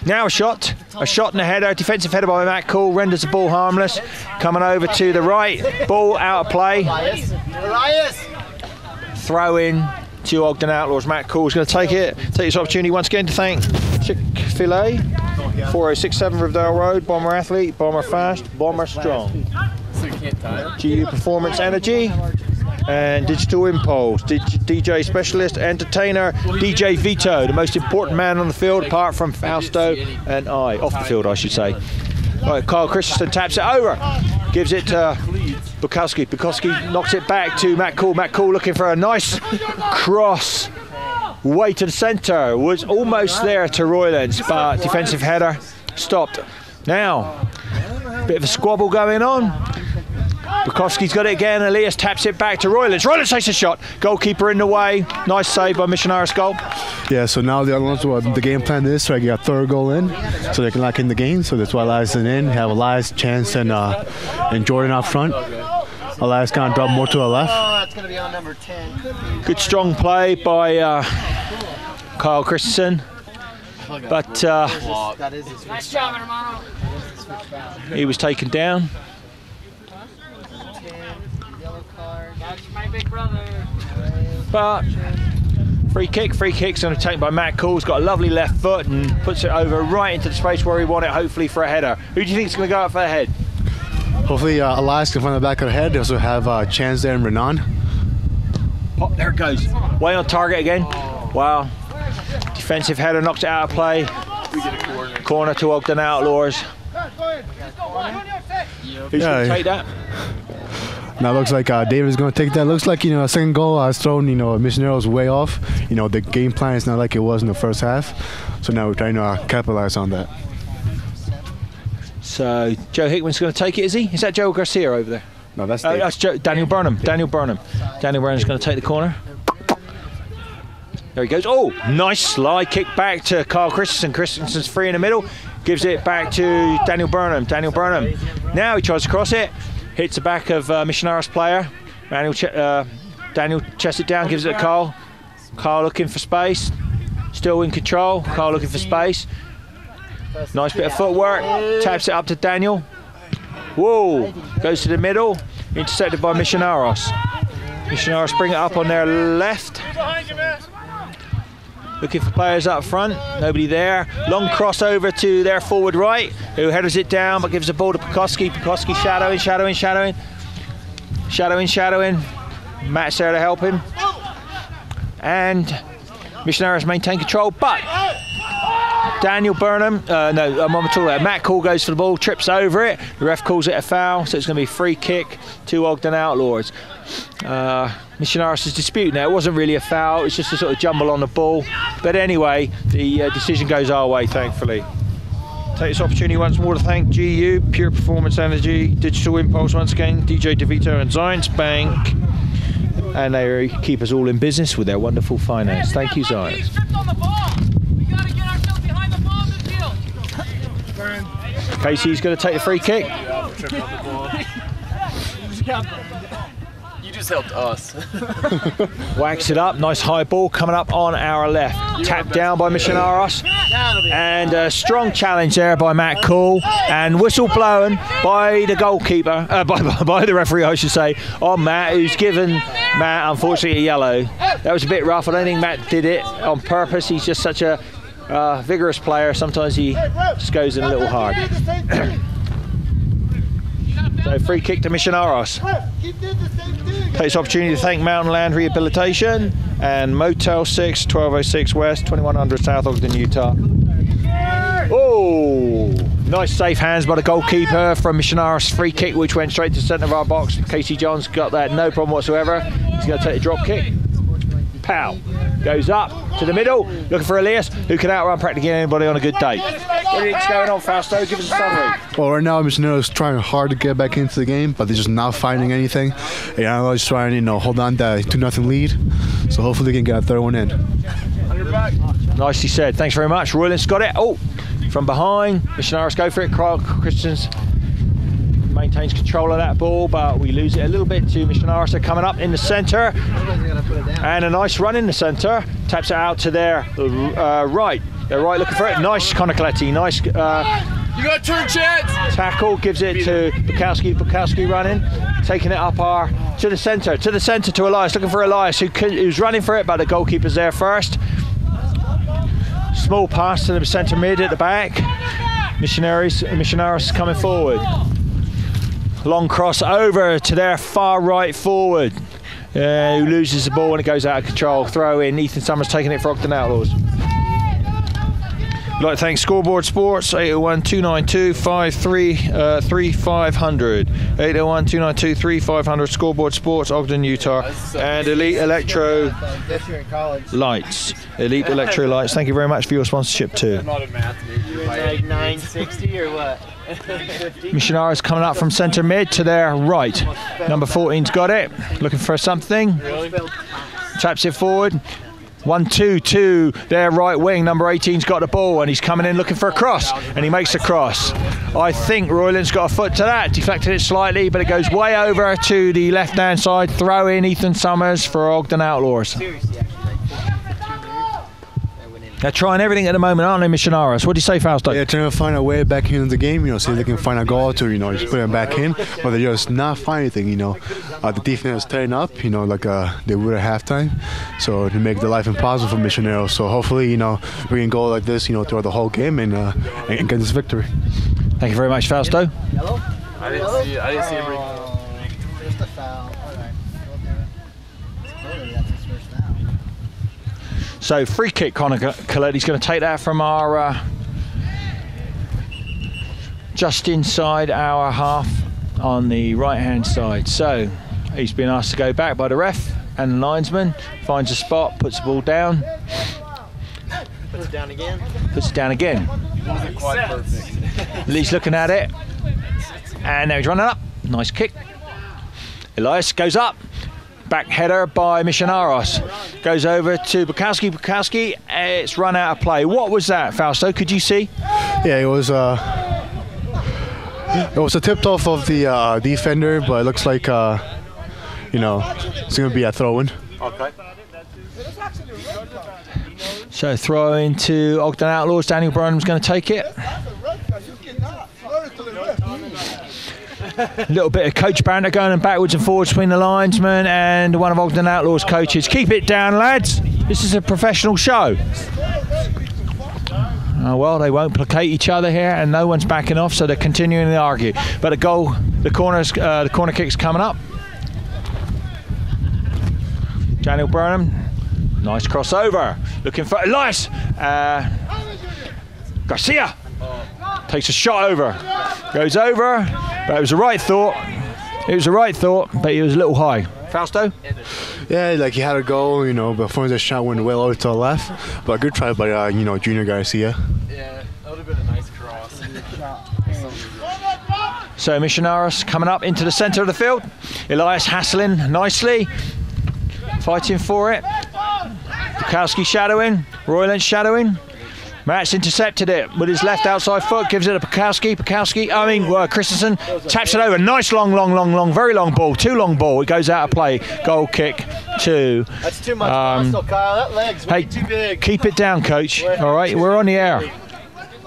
Speaker 2: Now a shot and a header. Defensive header by Matt Cool renders the ball harmless. Coming over to the right, ball out of play. Throw in to Ogden Outlaws. Matt Cool's going to take this opportunity once again to thank Chick-fil-A, 4067 Riverdale Road, Bomber Athlete, Bomber Fast, Bomber Strong. GU Performance Energy and Digital Impulse, DJ Specialist, Entertainer, DJ Vito, the most important man on the field apart from Fausto and I, off the field I should say. Right, Kyle Christensen taps it over, gives it to Bukowski. Bukowski knocks it back to Matt Cool. Matt Cool looking for a nice cross way to the centre. Was almost there to Roylands, but defensive header stopped. Now, bit of a squabble going on. Bukowski's got it again. Elias taps it back to Roylands. Roylands takes a shot. Goalkeeper in the way. Nice save by Misioneros goal.
Speaker 4: Yeah, so now the other ones, the game plan is to get a third goal in so they can lock in the game. So that's why Elias is in. Have Elias, Chance, and Jordan up front. Elias kind of drop more to the left.
Speaker 6: Oh, that's going to be on number 10.
Speaker 2: Good strong play by Kyle Christensen. But
Speaker 6: That is his nice job, Hermano.
Speaker 2: he was taken down.
Speaker 6: Yellow card.
Speaker 5: That's my big brother.
Speaker 2: But free kick's going to be taken by Matt Cool. He's got a lovely left foot and puts it over right into the space where he wanted it, hopefully for a header. Who do you think is going to go up for a head?
Speaker 4: Hopefully Elias can find the back of the head. They also have Chance there and Renan.
Speaker 2: Oh, there it goes. Way on target again. Wow. Defensive header knocks it out of play.
Speaker 3: We get a corner.
Speaker 2: Corner to Ogden Outlaws. Who's going to take that?
Speaker 4: Now it looks like David's going to take that. Looks like, a second goal has thrown, Misioneros way off. The game plan is not like it was in the first half. So now we're trying to capitalize on that.
Speaker 2: So Joe Hickman's going to take it, is he? Is that Joe Garcia over there?
Speaker 4: No, that's
Speaker 2: that's Daniel Burnham. Daniel Burnham's going to take the corner. There he goes. Oh, nice slide kick back to Carl Christensen. Christensen's free in the middle. Gives it back to Daniel Burnham. Daniel Burnham. Now he tries to cross it. Hits the back of Misioneros player. Daniel chests it down, gives it to Carl. Carl looking for space. Still in control. Carl looking for space. Nice bit of footwork. Taps it up to Daniel. Whoa. Goes to the middle. Intercepted by Misioneros. Misioneros bring it up on their left. Looking for players up front. Nobody there. Long cross over to their forward right, who headers it down but gives the ball to Bukowski. Bukowski shadowing. Matt's there to help him. And Misioneros maintain control, but Daniel Burnham, Matt Cool goes for the ball, trips over it. The ref calls it a foul, so it's going to be a free kick to Ogden Outlaws. Misioneros is disputing that. It wasn't really a foul, it's just a sort of jumble on the ball. But anyway, the decision goes our way, thankfully. Take this opportunity once more to thank GU, Pure Performance Energy, Digital Impulse once again, DJ DeVito and Zions Bank. And they keep us all in business with their wonderful finance. Thank you, Zions. Casey's going to take the free kick.
Speaker 3: You just helped us.
Speaker 2: Whacks it up. Nice high ball coming up on our left. Tapped down by Misioneros. And a strong challenge there by Matt Cool. And whistle blown by the goalkeeper, by the referee, I should say, on Matt, who's given Matt, unfortunately, a yellow. That was a bit rough. I don't think Matt did it on purpose. He's just such a vigorous player. Sometimes he just goes in a little hard. So free kick to Misioneros. Take this opportunity to thank Mountain Land Rehabilitation and Motel 6, 1206 West, 2100 South Ogden, Utah. Oh, nice safe hands by the goalkeeper from Misioneros. Free kick which went straight to the centre of our box. Casey Johns got that, no problem whatsoever. He's going to take a drop kick. Pow. Goes up to the middle, looking for Elias, who can outrun practically anybody on a good day. What do you think's going on, Fausto? Give us a summary.
Speaker 4: Well, right now, Misioneros trying hard to get back into the game, but they're just not finding anything. And I was trying to, hold on to that 2-0 lead. So hopefully they can get a third one in.
Speaker 2: Nicely said. Thanks very much. Royland's got it. Oh, from behind. Misioneros go for it. Carl Christians maintains control of that ball, but we lose it a little bit to Misioneros. They're coming up in the centre. And a nice run in the centre. Taps it out to their right. They're right looking for it. Nice Conicaletti. Nice
Speaker 3: You got turn chance!
Speaker 2: tackle. Gives it to Bukowski. Bukowski running. Taking it up to the centre. To the centre to Elias. Looking for Elias who's running for it, but the goalkeeper's there first. Small pass to the centre mid at the back. Misioneros coming forward. Long cross over to their far right forward, who loses the ball when it goes out of control. Throw in. Ethan Summers taking it for Ogden Outlaws. I'd like to thank Scoreboard Sports, 801-292-3500. 801-292-3500, Scoreboard Sports, Ogden, Utah, and Elite Electro Lights. Elite Electro Lights, thank you very much for your sponsorship too.
Speaker 3: I'm not a math major.
Speaker 5: Like 960 or what?
Speaker 2: Misioneros coming up from centre mid to their right. Number 14's got it, looking for something. Taps it forward. 1-2 to their right wing. Number 18's got the ball and he's coming in looking for a cross, and he makes a cross. I think Royland's got a foot to that. Deflected it slightly, but it goes way over to the left-hand side. Throw in Ethan Summers for Ogden Outlaws. They're trying everything at the moment, aren't they, Misioneros? What do you say, Fausto?
Speaker 4: Yeah, trying to find a way back into the game, see if they can find a goal to, just put them back in. But they're just not finding anything, The defense is tearing up, like they would at halftime. So to make the life impossible for Misioneros. So hopefully, we can go like this, throughout the whole game and get this victory.
Speaker 2: Thank you very much, Fausto.
Speaker 6: Hello?
Speaker 3: I didn't see it. I didn't see it break.
Speaker 6: Just a foul. All right. Clearly that's his first foul.
Speaker 2: So free kick, Coletti's going to take that from our just inside our half on the right hand side. So he's been asked to go back by the ref, and the linesman finds a spot, puts the ball down.
Speaker 5: Puts it down again.
Speaker 2: Puts it down again.
Speaker 3: Wasn't quite perfect.
Speaker 2: Lee's looking at it, and now he's running up. Nice kick. Elias goes up. Back header by Misioneros. Goes over to Bukowski. Bukowski, it's run out of play. What was that, Fausto? Could you see?
Speaker 4: Yeah, it was a tipped off of the defender, but it looks like it's going to be a throw-in.
Speaker 3: Okay.
Speaker 2: So throw into Ogden Outlaws. Daniel Brunham's going to take it. A little bit of coach banter going backwards and forwards between the linesman and one of Ogden Outlaws' coaches. Keep it down, lads. This is a professional show. Well, they won't placate each other here, and no one's backing off, so they're continuing to argue. But the corner kick's coming up. Daniel Burnham, nice crossover. Looking for Elias. Garcia takes a shot over. Goes over, but it was the right thought. It was the right thought, but he was a little high. Fausto?
Speaker 4: Yeah, he had a goal, but for the shot went well over to the left. But good try by, Junior Garcia.
Speaker 3: Yeah, that would have been a nice cross.
Speaker 2: So Misioneros coming up into the centre of the field. Elias hassling nicely, fighting for it. Bukowski shadowing, Royland shadowing. Matt's intercepted it with his left outside foot, gives it to Bukowski. Christensen taps it over. Nice long, very long ball. Too long ball. It goes out of play. Goal kick to.
Speaker 5: That's too much muscle, Kyle. That leg's way too big.
Speaker 2: Keep it down, coach. All right, we're on the air.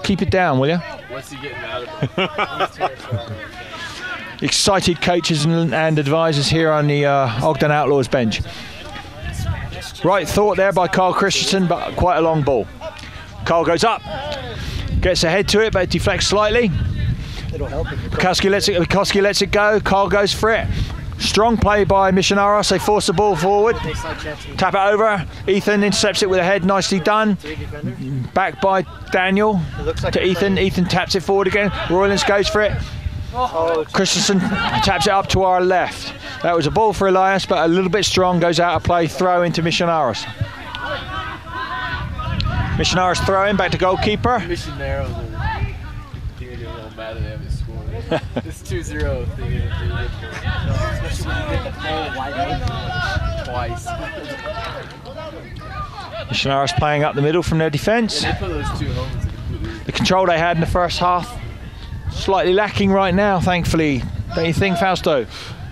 Speaker 2: Keep it down, will you?
Speaker 3: What's he getting out of it?
Speaker 2: Excited coaches and advisors here on the Ogden Outlaws bench. Right thought there by Carl Christensen, but quite a long ball. Carl goes up, gets ahead to it, but it deflects slightly.
Speaker 6: It'll help if
Speaker 2: Bukowski lets it go. Carl goes for it. Strong play by Misioneros. They force the ball forward. Tap it over. Ethan intercepts it with a head. Nicely done. Back by Daniel to Ethan. Ethan taps it forward again. Roylands goes for it. Christensen taps it up to our left. That was a ball for Elias, but a little bit strong. Goes out of play. Throw into Misioneros. Misioneros throwing back to goalkeeper.
Speaker 3: Misioneros are getting a little mad that they haven't scored. This 2-0 thing is especially when you get the pole wide open twice.
Speaker 2: Misioneros playing up the middle from their defence.
Speaker 3: They put those two homes completely.
Speaker 2: The control they had in the first half, slightly lacking right now, thankfully. Don't you think, Fausto?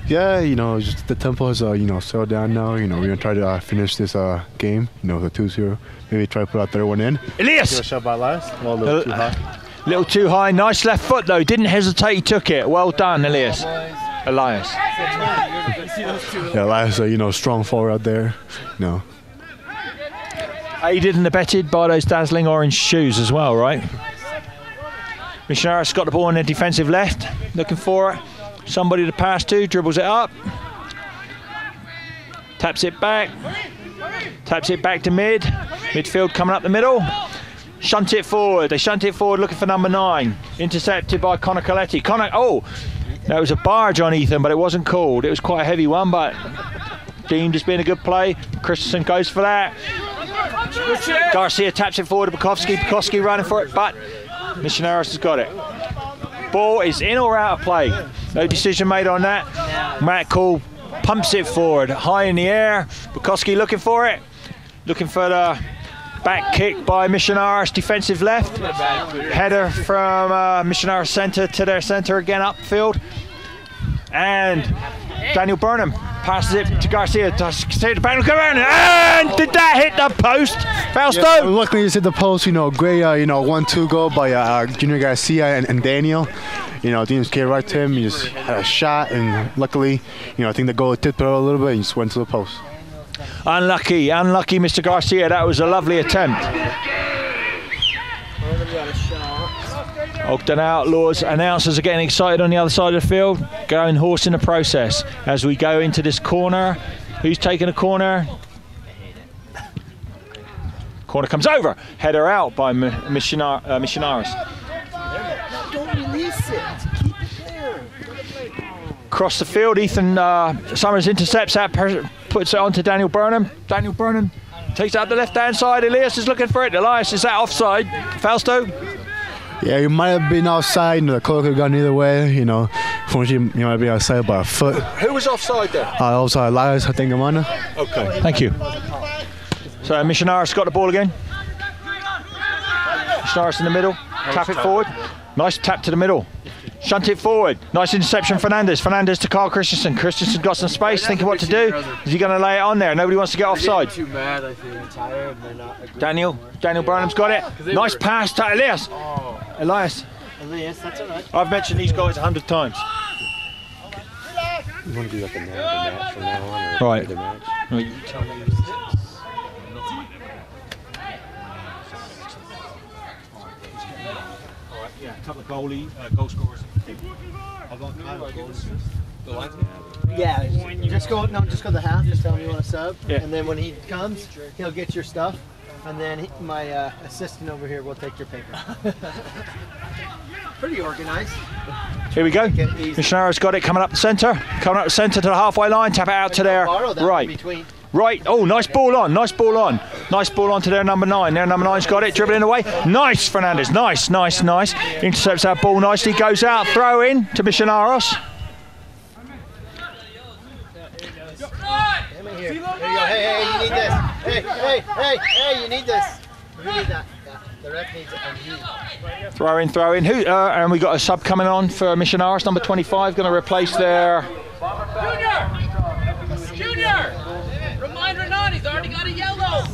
Speaker 4: Yeah, you know, just the tempo has, you know, settled down now. You know, we're going to try to finish this game, you know, the 2-0. Maybe try to put that third one in.
Speaker 2: Elias!
Speaker 4: Get a shot by Elias. Well, a little too high.
Speaker 2: Little too high. Nice left foot, though. Didn't hesitate. He took it. Well done, Elias. Elias.
Speaker 4: Yeah, Elias, you know, strong forward out there. You know.
Speaker 2: Aided and abetted by those dazzling orange shoes as well, right? Misioneros got the ball in their defensive left. Looking for it. Somebody to pass to, dribbles it up, taps it back to midfield coming up the middle, shunt it forward, they shunt it forward looking for number 9, intercepted by Connor Coletti. Oh, that was a barge on Ethan, but it wasn't called. It was quite a heavy one, but deemed as being a good play. Christensen goes for that. Garcia taps it forward to Bukowski running for it, but Misioneros has got it. Ball is in or out of play. No decision made on that. Matt Cole pumps it forward, high in the air. Bukowski looking for it. Looking for the back kick by Misioneros, defensive left. Header from Misioneros centre to their centre again upfield. And Daniel Burnham passes it to Garcia. And did that hit the post? Fausto?
Speaker 4: Yeah, luckily it's hit the post, you know, great, you know, 1-2 goal by Junior Garcia and Daniel. You know, Dean just came right to him, he just had a shot, and luckily, you know, I think the goal tipped it a little bit and just went to the post.
Speaker 2: Unlucky, Mr. Garcia. That was a lovely attempt. Ogden Outlaws announcers are getting excited on the other side of the field, going horse in the process as we go into this corner. Who's taking a corner? Corner comes over, header out by Misioneros.
Speaker 5: Don't release it. Keep it there.
Speaker 2: Across the field, Ethan Summers intercepts that, puts it on to Daniel Burnham. Daniel Burnham takes it out the left-hand side. Elias is looking for it. Elias, is that offside? Fausto?
Speaker 4: Yeah, you might have been outside, and the call could have gone either way, you know. Unfortunately, you might be outside by a foot.
Speaker 2: Who was offside there?
Speaker 4: Offside, Elias, I think, Amanda.
Speaker 2: Okay, thank you. So Misioneros got the ball again. Misioneros in the middle, tap it forward. Nice tap to the middle. Shunt it forward. Nice interception, Fernandez. Fernandez to Carl Christensen. Christensen got some space, thinking what to do. Is he going to lay it on there? Nobody wants to get offside.
Speaker 3: Too mad, I think. Tired, they're not
Speaker 2: Daniel Burnham's got it. Nice pass to Elias. Elias,
Speaker 5: That's all right.
Speaker 2: I've mentioned these guys 100 times.
Speaker 4: You want to do like a match from now on?
Speaker 2: Right.
Speaker 4: The match?
Speaker 2: Right, you tell me. Yeah, a couple of goal scorers. I've got
Speaker 5: Yeah, just go the half. Just tell him you want to sub,
Speaker 2: Yeah.
Speaker 5: and then when he comes, he'll get your stuff, and then my assistant over here will take your paper. Pretty organized.
Speaker 2: Here we go. Misioneros got it coming up the centre. Coming up the centre to the halfway line. Tap it out to their right. Right. Oh, nice ball on. Nice ball on. Nice ball on to their number 9. Their number 9's got it. Dribbling away. Nice, Fernandez. Nice. Intercepts that ball nicely. Goes out. Throw in to Misioneros.
Speaker 5: Here you go. Hey, you need this. Hey, you need this. You need that. The ref needs it.
Speaker 2: Throw in. Who? And we got a sub coming on for Misioneros, number 25, going to replace their.
Speaker 7: Junior! Remind Renan, he's already got a yellow.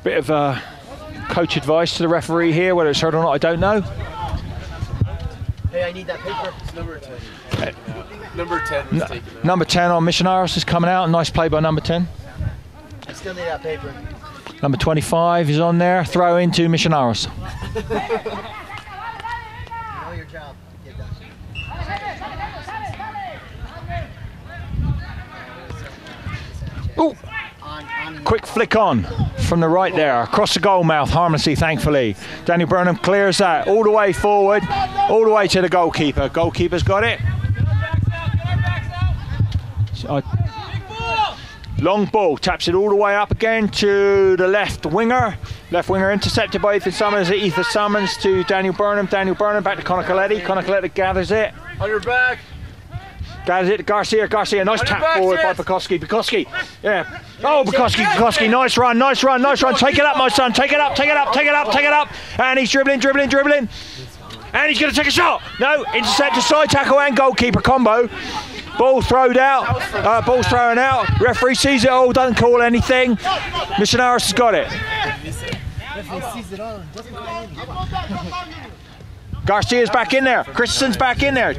Speaker 2: Bit of coach advice to the referee here, whether it's heard or not, I don't know.
Speaker 5: Hey, I need that paper.
Speaker 3: It's number 10. Number 10 was taken out.
Speaker 2: Number 10 on Misioneros is coming out. Nice play by number 10.
Speaker 5: I still need that paper.
Speaker 2: Number 25 is on there. Throw into Misioneros.
Speaker 5: You know your job. Get that.
Speaker 2: Ooh. Quick flick on from the right there. Across the goal mouth, harmlessly, thankfully. Daniel Burnham clears that all the way forward, all the way to the goalkeeper. Goalkeeper's got it. Long ball, taps it all the way up again to the left winger. Left winger intercepted by Ethan Summers. Ethan Summers to Daniel Burnham. Daniel Burnham back to Connor Coletti. Connor Coletti gathers it.
Speaker 3: On your back.
Speaker 2: Gathers it to Garcia. Garcia, nice tap forward by Bukowski. Bukowski, yeah. Oh, Bukowski, nice run, nice run, nice run. Take it up, my son. Take it up, take it up, take it up, take it up. And he's dribbling, dribbling, dribbling. And he's going to take a shot. No, intercept, side tackle and goalkeeper combo. Ball thrown out. Ball's thrown out. Referee sees it all, doesn't call anything. Misioneros has got it. Garcia's back in there. Christensen's back in there.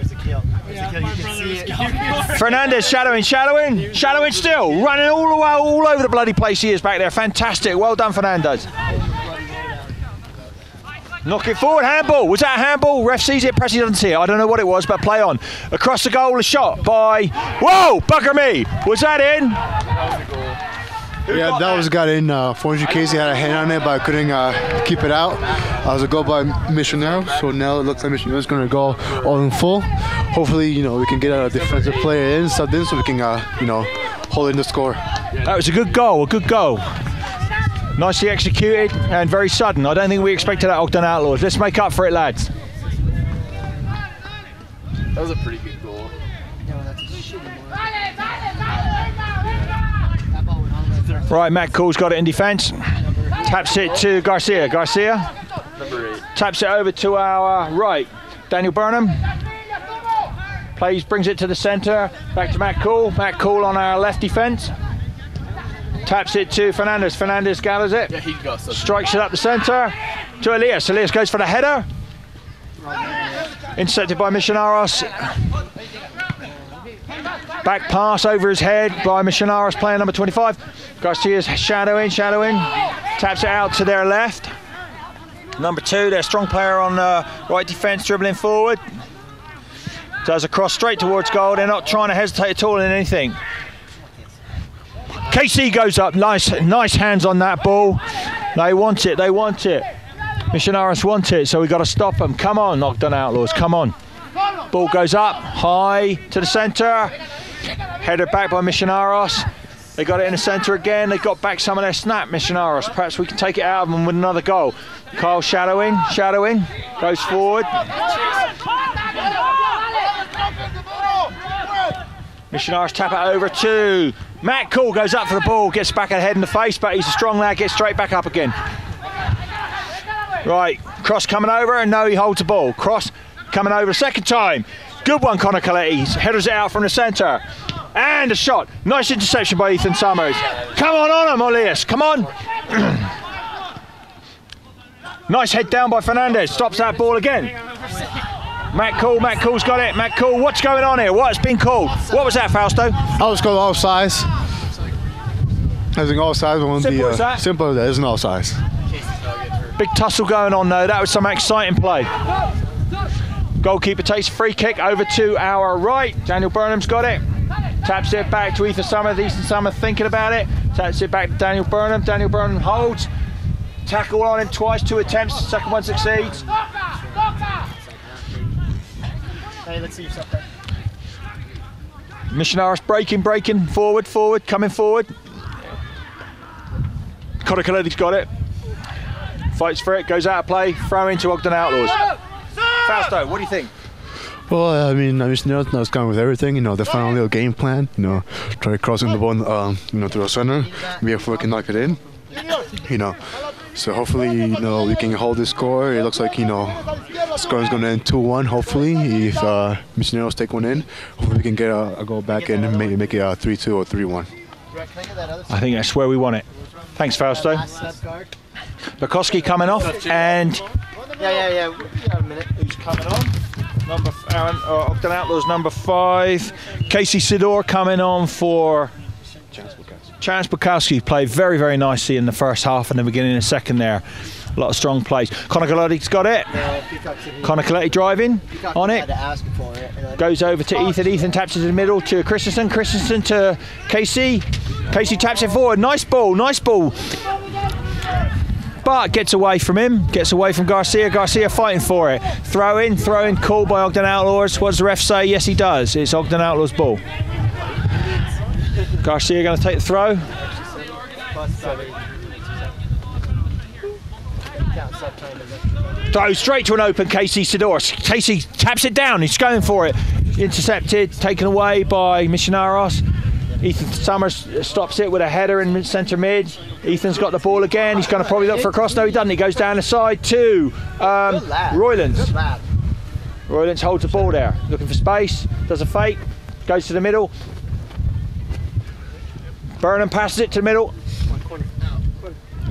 Speaker 2: Fernandez shadowing still. Running all over the bloody place he is back there. Fantastic. Well done, Fernandez. Knock it forward, handball. Was that a handball? Ref sees it, Pressy doesn't see it. I don't know what it was, but play on. Across the goal, a shot by... Whoa, bugger me. Was that in?
Speaker 4: Yeah, that was got in. Fortunately, Casey had a hand on it, but I couldn't keep it out. It was a goal by Misioneros, so now it looks like Misioneros is going to go all in full. Hopefully, you know, we can get a defensive player in, subbed in, so we can, you know, hold in the score.
Speaker 2: That was a good goal, Nicely executed and very sudden. I don't think we expected that, Ogden Outlaws. Let's make up for it, lads.
Speaker 3: That was a pretty good goal.
Speaker 2: Right, Matt Cool's got it in defence. Taps it to Garcia. Garcia
Speaker 3: Number 8.
Speaker 2: taps it over to our right. Daniel Burnham plays, brings it to the centre. Back to Matt Cool. Matt Cool on our left defence. Taps it to Fernandez. Fernandez gathers it.
Speaker 3: Yeah, he got something.
Speaker 2: Strikes it up the centre to Elias. Elias goes for the header. Intercepted by Misioneros. Back pass over his head by Misioneros, player number 25. Garcia's shadowing. Taps it out to their left. Number 2, their strong player on right defence, dribbling forward. Does a cross straight towards goal. They're not trying to hesitate at all in anything. KC goes up, nice hands on that ball. They want it. Misioneros want it, so we've got to stop them. Come on, Ogden Outlaws, come on. Ball goes up, high to the centre. Headed back by Misioneros. They got it in the centre again. They got back some of their snap, Misioneros. Perhaps we can take it out of them with another goal. Kyle shadowing, goes forward. Misioneros tap it over to Matt Cool, goes up for the ball, gets back ahead in the face, but he's a strong lad, gets straight back up again. Right, cross coming over, and no, he holds the ball. Cross coming over a second time. Good one, Connor Coletti. Headers it out from the centre. And a shot. Nice interception by Ethan Summers. Come on him, Elias. Come on. Nice head down by Fernandez. Stops that ball again. Matt Cool's got it. Matt Cool, what's going on here? What's been called? What was that, Fausto?
Speaker 4: I was called all size. I think all size won't be simple as that. It's an all size.
Speaker 2: Big tussle going on though. That was some exciting play. Goalkeeper takes a free kick over to our right. Daniel Burnham's got it. Taps it back to Ethan Summers. Ethan Summers thinking about it. Taps it back to Daniel Burnham. Daniel Burnham holds. Tackle on him twice, 2 attempts. Second one succeeds.
Speaker 5: Hey, let's see yourself there.
Speaker 2: Misioneros breaking, forward, coming forward. Connor Coletti's got it. Fights for it, goes out of play, throw into Ogden Outlaws. Fausto, what do you think?
Speaker 4: Well, I mean, Misioneros knows going with everything. You know, the final little game plan. You know, try crossing the ball, you know, to the center. Maybe if we can knock it in. You know, so hopefully, you know, we can hold the score. It looks like, you know, the score is going to end 2-1. Hopefully, if Misioneros take one in, hopefully we can get a goal back in and maybe make it a 3-2 or 3-1.
Speaker 2: I think that's where we want it. Thanks, Fausto. Bukowski coming off, and
Speaker 5: Yeah. We got a minute.
Speaker 2: who's coming on? Ogden Outlaws number 5. Casey Sidor coming on for Chance Bukowski. Played very, very nicely in the first half and the beginning of the second there. A lot of strong plays. Connor Coletti's got it. Connor Coletti driving on it. Goes over to Ethan. Ethan taps it in the middle to Christensen. Christensen to Casey. Casey taps it forward. Nice ball. But gets away from him, gets away from Garcia. Garcia fighting for it. Throw in, called by Ogden Outlaws. What does the ref say? Yes, he does. It's Ogden Outlaws' ball. Garcia going to take the throw. Throw straight to an open Casey Sidor. Casey taps it down. He's going for it. Intercepted, taken away by Misioneros. Ethan Summers stops it with a header in centre mid. Ethan's got the ball again. He's going to probably look for a cross. No, he doesn't. He goes down the side to Roylance. Roylance holds the ball there, looking for space. Does a fake. Goes to the middle. Burnham passes it to the middle.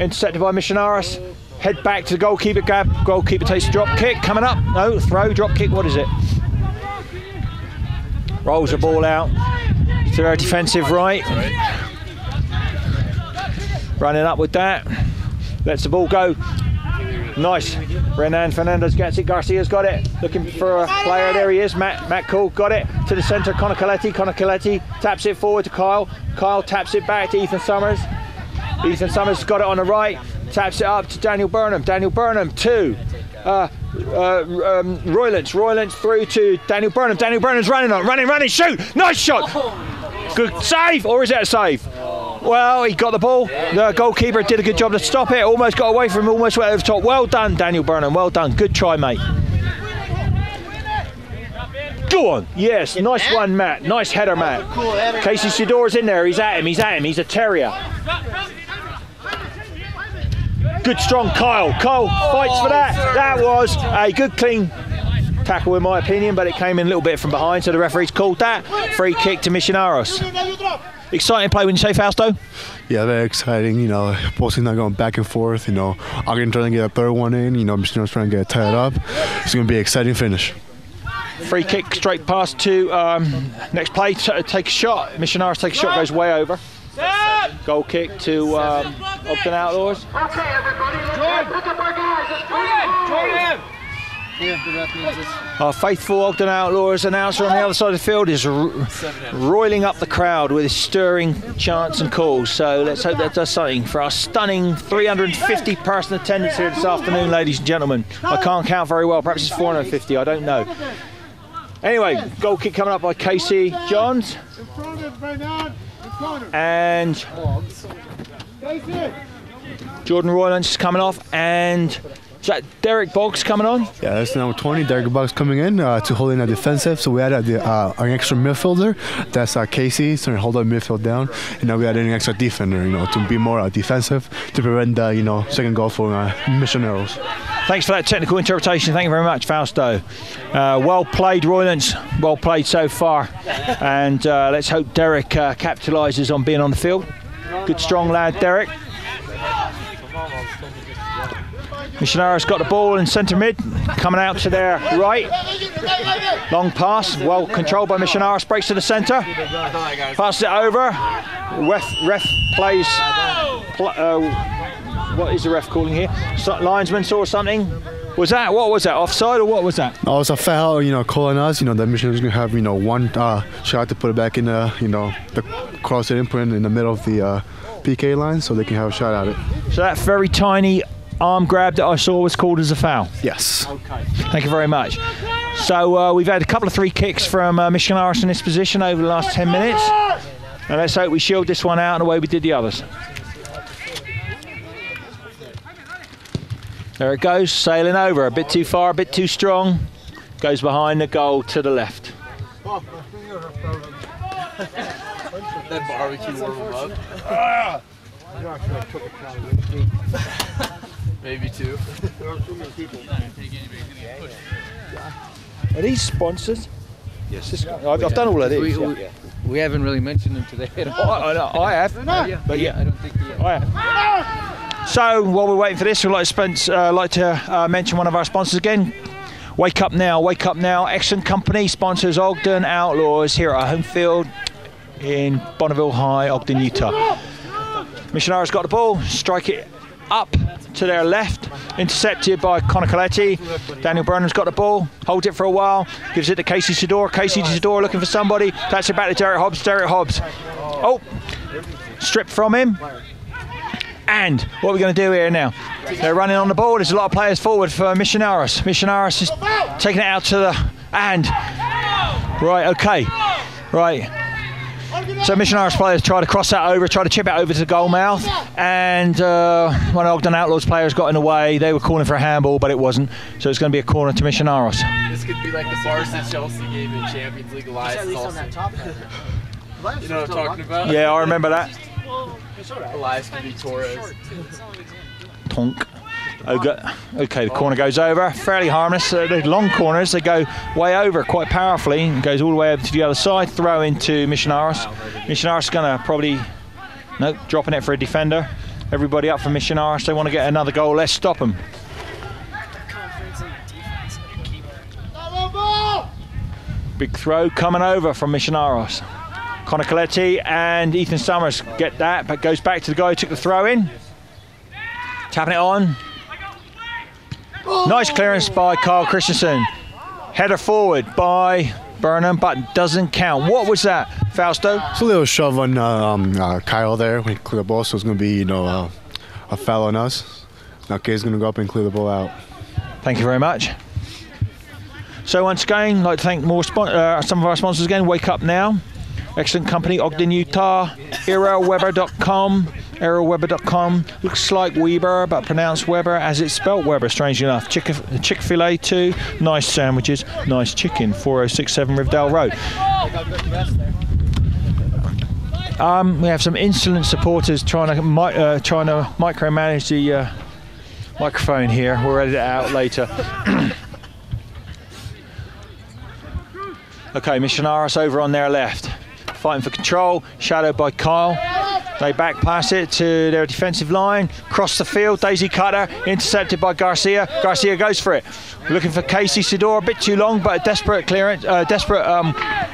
Speaker 2: Intercepted by Misioneros. Head back to the goalkeeper. Goalkeeper takes a drop kick. Coming up. No, throw, drop kick. What is it? Rolls the ball out to their defensive right. Running up with that. Lets the ball go. Nice. Renan Fernandez gets it. Garcia's got it. Looking for a player. There he is. Matt Cole got it to the centre. Connor Coletti. Connor Coletti taps it forward to Kyle. Kyle taps it back to Ethan Summers. Ethan Summers got it on the right. Taps it up to Daniel Burnham. Daniel Burnham to Roylance. Roylance through to Daniel Burnham. Daniel Burnham's running, shoot! Nice shot! Good save, or is that a save? Well, he got the ball. The goalkeeper did a good job to stop it. Almost got away from him, almost went over the top. Well done, Daniel Burnham, well done. Good try, mate. Go on, yes, nice one, Matt. Nice header, Matt. Casey Sidor's in there, he's at him, he's a terrier. Good strong Kyle. Kyle fights for that. That was a good clean tackle in my opinion, but it came in a little bit from behind, so the referee's called that. Free kick to Misioneros. Exciting play, wouldn't you say, Fausto?
Speaker 4: Yeah, very exciting. You know, both teams are going back and forth. You know, Ogden trying to get a third one in. You know, Misioneros trying to get it tied up. It's going to be an exciting finish.
Speaker 2: Free kick straight pass to next play. Take a shot. Misioneros take a shot, goes way over. Goal kick to Ogden Outlaws.
Speaker 1: Okay, everybody, let's pick up our guys.
Speaker 2: Our faithful Ogden Outlaws announcer on the other side of the field is roiling up the crowd with his stirring chants and calls. So let's hope that does something for our stunning 350 person attendance here this afternoon, ladies and gentlemen. I can't count very well. Perhaps it's 450. I don't know. Anyway, goal kick coming up by Casey Johns. And Jordan Roylance is coming off, and is that Derek Boggs coming on?
Speaker 4: Yeah, that's number 20. Derek Boggs coming in to hold in a defensive. So we added an extra midfielder. That's Casey, so to hold our midfield down. And now we added an extra defender, you know, to be more defensive to prevent the second goal for Misioneros.
Speaker 2: Thanks for that technical interpretation. Thank you very much, Fausto. Well played, Roylance. Well played so far. And let's hope Derek capitalises on being on the field. Good, strong lad, Derek. Misioneros got the ball in centre mid, coming out to their right. Long pass, well controlled by Misioneros, breaks to the centre. Passes it over. Ref plays. What is the ref calling here? Linesman saw something. What was that? Offside or what was that?
Speaker 4: Oh, it's a foul, calling us. The Misioneros going to have, one shot to put it back in the, the cross and imprint in the middle of the PK line so they can have a shot at it.
Speaker 2: So that very tiny arm grab that I saw was called as a foul?
Speaker 4: Yes.
Speaker 2: Okay. Thank you very much. So we've had a couple of free kicks from Misioneros in this position over the last 10 minutes. And let's hope we shield this one out in the way we did the others. There it goes, sailing over, a bit too far, a bit too strong. Goes behind the goal to the left.
Speaker 3: That barbecue warm him up. Maybe two.
Speaker 2: Are these sponsors? Yes. I've done all of these.
Speaker 8: We haven't really mentioned them today at all.
Speaker 2: I have. But yeah,
Speaker 8: I don't think we have.
Speaker 2: I have. So while we're waiting for this, we'd like to mention one of our sponsors again. Wake Up Now, Wake Up Now. Excellent company, sponsors Ogden Outlaws here at our home field in Bonneville High, Ogden, Utah. Misioneros got the ball, strike it up to their left, intercepted by Connor Coletti. Daniel Burnham's got the ball, holds it for a while, gives it to Casey Sidor. Casey Sidor looking for somebody, that's it back to Derek Hobbs. Derek Hobbs, oh, stripped from him. And what are we going to do here now? They're running on the ball. There's a lot of players forward for Misioneros. Misioneros is taking it out to the and. Right, okay. Right. So Misioneros players try to cross that over, try to chip it over to the goal mouth, and one of Ogden Outlaws players got in the way. They were calling for a handball, but it wasn't. So it's going to be a corner to Misioneros.
Speaker 3: This could be like the Barca Chelsea game in Champions League. Elias is also. You know what I'm talking about?
Speaker 2: Yeah, I remember that.
Speaker 3: Elias could be Torres.
Speaker 2: Tonk. Okay, the corner goes over, fairly harmless. The long corners, they go way over quite powerfully. It goes all the way over to the other side, throw into Misioneros. Misioneros is going to probably, nope, dropping it for a defender. Everybody up for Misioneros. They want to get another goal. Let's stop them. Big throw coming over from Misioneros. Connor Coletti and Ethan Summers get that, but goes back to the guy who took the throw in. Tapping it on. Nice clearance by Carl Christensen. Header forward by Burnham, but doesn't count. What was that, Fausto?
Speaker 4: It's a little shove on Kyle there when he cleared the ball, so it's going to be, a foul on us. Now Kay's going to go up and clear the ball out.
Speaker 2: Thank you very much. So once again, I'd like to thank some of our sponsors again. Wake Up Now, excellent company, Ogden, Utah, EraWeber.com. EraWeber.com. Looks like Weber, but pronounced Weber as it's spelt Weber, strangely enough. Chick-fil-A too. Nice sandwiches, nice chicken. 4067 Rivdale Road. We have some insolent supporters trying to micromanage the microphone here. We'll edit it out later. Okay, Misioneros over on their left. Fighting for control, shadowed by Kyle. They back pass it to their defensive line, cross the field, Daisy Cutter, intercepted by Garcia. Garcia goes for it. Looking for Casey Sidor, a bit too long, but a desperate clearance, desperate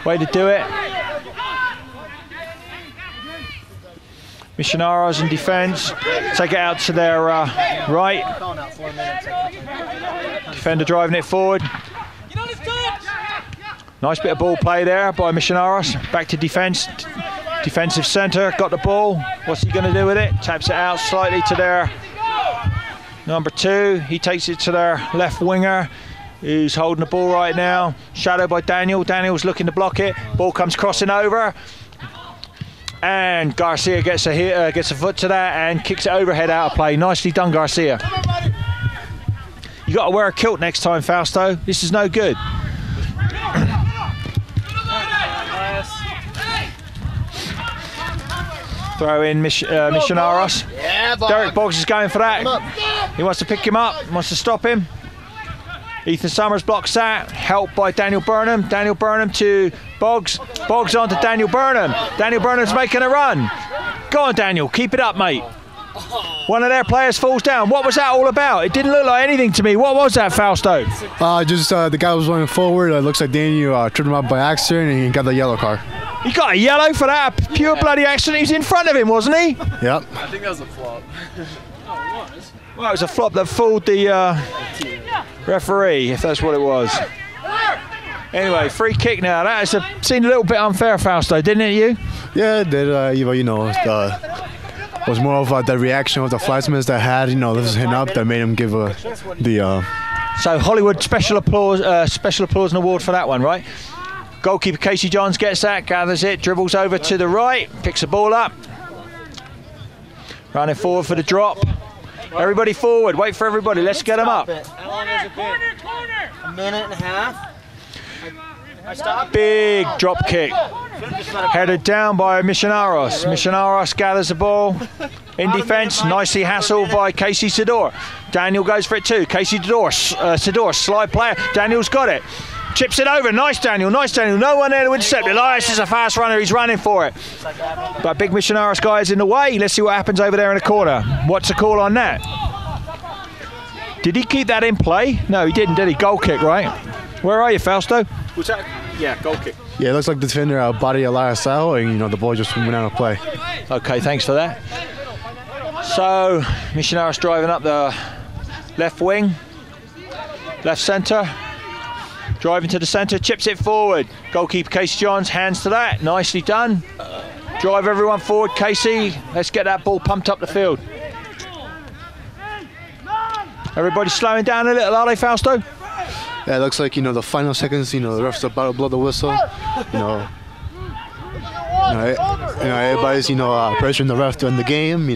Speaker 2: way to do it. Misioneros in defense, take it out to their right. Defender driving it forward. Nice bit of ball play there by Misioneros. Back to defense. Defensive centre, got the ball. What's he going to do with it? Taps it out slightly to their number 2. He takes it to their left winger, who's holding the ball right now. Shadowed by Daniel. Daniel's looking to block it. Ball comes crossing over. And Garcia gets a foot to that and kicks it overhead out of play. Nicely done, Garcia. You got to wear a kilt next time, Fausto. This is no good. Throw in Misioneros.
Speaker 6: Yeah,
Speaker 2: Derek Boggs is going for that. He wants to pick him up, wants to stop him. Ethan Summers blocks that. Helped by Daniel Burnham. Daniel Burnham to Boggs. Boggs on to Daniel Burnham. Daniel Burnham's making a run. Go on, Daniel. Keep it up, mate. One of their players falls down. What was that all about? It didn't look like anything to me. What was that, Fausto?
Speaker 4: Just the guy was running forward. It looks like Daniel tripped him up by accident and he got the yellow card.
Speaker 2: He got a yellow for that pure bloody accident. He was in front of him, wasn't he?
Speaker 4: Yep.
Speaker 3: I think that was a flop.
Speaker 2: Well, it was a flop that fooled the referee, if that's what it was. Anyway, free kick now. That seemed a little bit unfair, Fausto, didn't it, you?
Speaker 4: Yeah, it did. Was more of the reaction of the flightsmen that had, this hit up that made him give the.
Speaker 2: So Hollywood special applause and award for that one, right? Goalkeeper Casey Johns gets that, gathers it, dribbles over to the right, picks the ball up. Running forward for the drop. Everybody forward, wait for everybody, let's get them up.
Speaker 5: How long has it been? A minute and a half.
Speaker 2: Big drop kick. Headed down by Misioneros. Misioneros gathers the ball in defence. Nicely hassled by Casey Sidor. Daniel goes for it too. Casey Sidor, slide player. Daniel's got it. Chips it over. Nice Daniel, nice Daniel. No one there to intercept it. Elias is a fast runner. He's running for it. But big Misioneros guy is in the way. Let's see what happens over there in the corner. What's the call on that? Did he keep that in play? No, he didn't, did he? Goal kick, right? Where are you, Fausto?
Speaker 3: What's that? Yeah, goal kick.
Speaker 4: Yeah, it looks like the defender body Elias out, and the ball just went out of play.
Speaker 2: Okay, thanks for that. So Misioneros driving up the left wing, left centre, driving to the centre, chips it forward. Goalkeeper Casey Johns, hands to that. Nicely done. Drive everyone forward, Casey. Let's get that ball pumped up the field. Everybody slowing down a little, are they, Fausto?
Speaker 4: Yeah, it looks like, the final seconds, the ref's about to blow the whistle. everybody's pressuring the ref to end the game.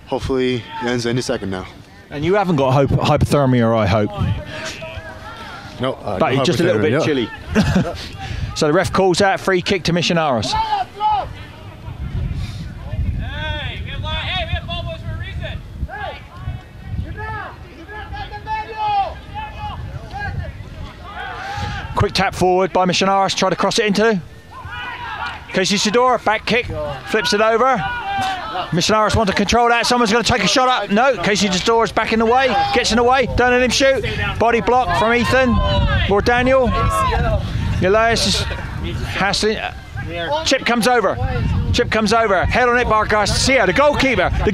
Speaker 4: Hopefully it ends any second now.
Speaker 2: And you haven't got hypothermia, I hope.
Speaker 4: No,
Speaker 2: but it's just a little bit chilly. So the ref calls out free kick to Misioneros. Quick tap forward by Misioneros, try to cross it into Casey Sidora, back kick, flips it over. Misioneros want to control that, someone's going to take a shot up. No, Casey Sidora's back in the way, gets in the way, don't let him shoot. Body block from Ethan, or Daniel. Elias is hassling. Chip comes over, head on it by Garcia, the goalkeeper. The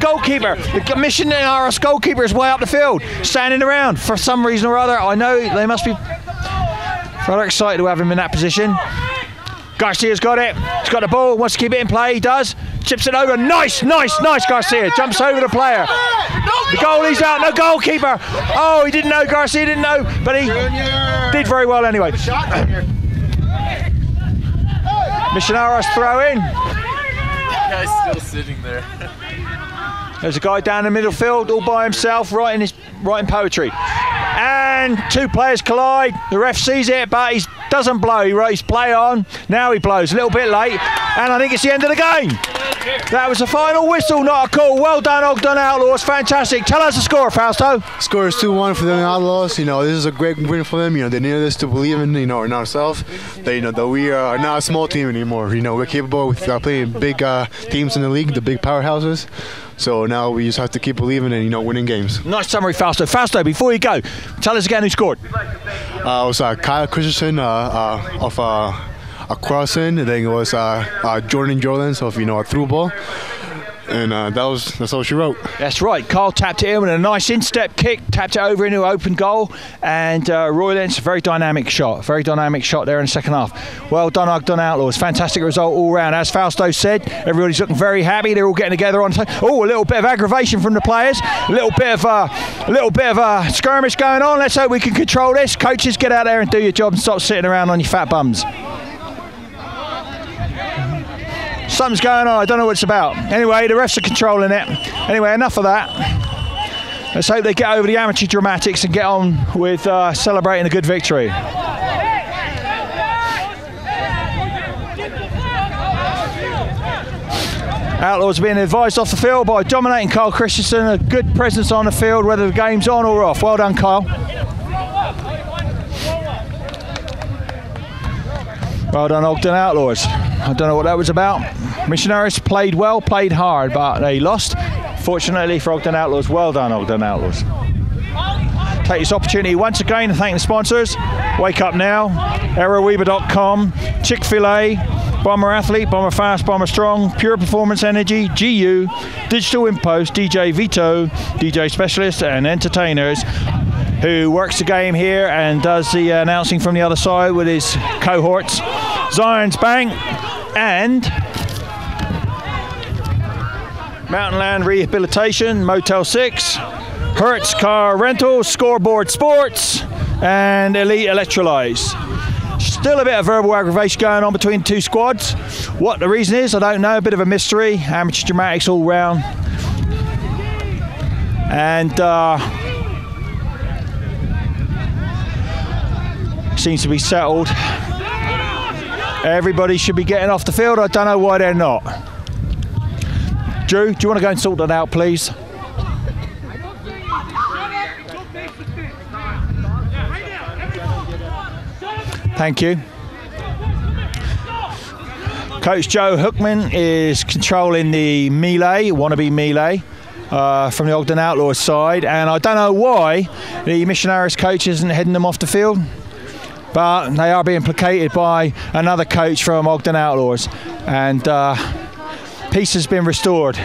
Speaker 2: Misioneros goalkeeper is way up the field, standing around for some reason or other. I know they must be rather excited to have him in that position. Garcia's got it, he's got the ball, wants to keep it in play, he does. Chips it over, nice Garcia, jumps over the player. The goalie's out, no goalkeeper. Oh, he didn't know, Garcia didn't know, but he did very well anyway. Misioneros throw in.
Speaker 3: Guy's still sitting there.
Speaker 2: There's a guy down the middle field all by himself writing poetry. And two players collide. The ref sees it, but he doesn't blow. He writes play on. Now he blows a little bit late, and I think it's the end of the game. That was the final whistle, not a call. Well done, Ogden Outlaws. Fantastic. Tell us the score, Fausto.
Speaker 4: Score is 2-1 for the Outlaws. This is a great win for them. They needed us to believe in in ourselves. That we are not a small team anymore. We're capable of playing big teams in the league, the big powerhouses. So now we just have to keep believing in winning games.
Speaker 2: Nice summary, Fausto. Fausto, before you go, tell us again who scored.
Speaker 4: It was Kyle Christensen of a crossing, and then it was Jordan Jordans of a through ball, and that's all she wrote.
Speaker 2: That's right. Kyle tapped it in with a nice instep kick, tapped it over into an open goal, and Roy Lentz, very dynamic shot there in the second half. Well done, Ogden Outlaws. Fantastic result all round. As Fausto said, everybody's looking very happy. They're all getting together on time. Oh, a little bit of aggravation from the players, a little bit of a skirmish going on. Let's hope we can control this. Coaches, get out there and do your job and stop sitting around on your fat bums. Something's going on, I don't know what it's about. Anyway, the refs are controlling it. Anyway, enough of that. Let's hope they get over the amateur dramatics and get on with celebrating a good victory. Outlaws being advised off the field by dominating Kyle Christensen, a good presence on the field whether the game's on or off. Well done, Kyle. Well done, Ogden Outlaws. I don't know what that was about. Misioneros played well, played hard, but they lost. Fortunately for Ogden Outlaws, well done, Ogden Outlaws. Take this opportunity once again to thank the sponsors. Wake Up Now, AeroWeaver.com, Chick-fil-A, Bomber Athlete, Bomber Fast, Bomber Strong, Pure Performance Energy, GU, Digital Impost, DJ Vito, DJ Specialist and Entertainers, who works the game here and does the announcing from the other side with his cohorts. Zion's Bank and Mountain Land Rehabilitation, Motel 6, Hertz Car Rental, Scoreboard Sports, and Elite Electrolytes. Still a bit of verbal aggravation going on between the two squads. What the reason is, I don't know. A bit of a mystery. Amateur dramatics all round. And seems to be settled. Everybody should be getting off the field. I don't know why they're not. Drew, do you want to go and sort that out, please? Thank you. Coach Joe Hookman is controlling the melee, wannabe melee, from the Ogden Outlaws side, and I don't know why the Misioneros coach isn't heading them off the field, but they are being placated by another coach from Ogden Outlaws, and peace has been restored.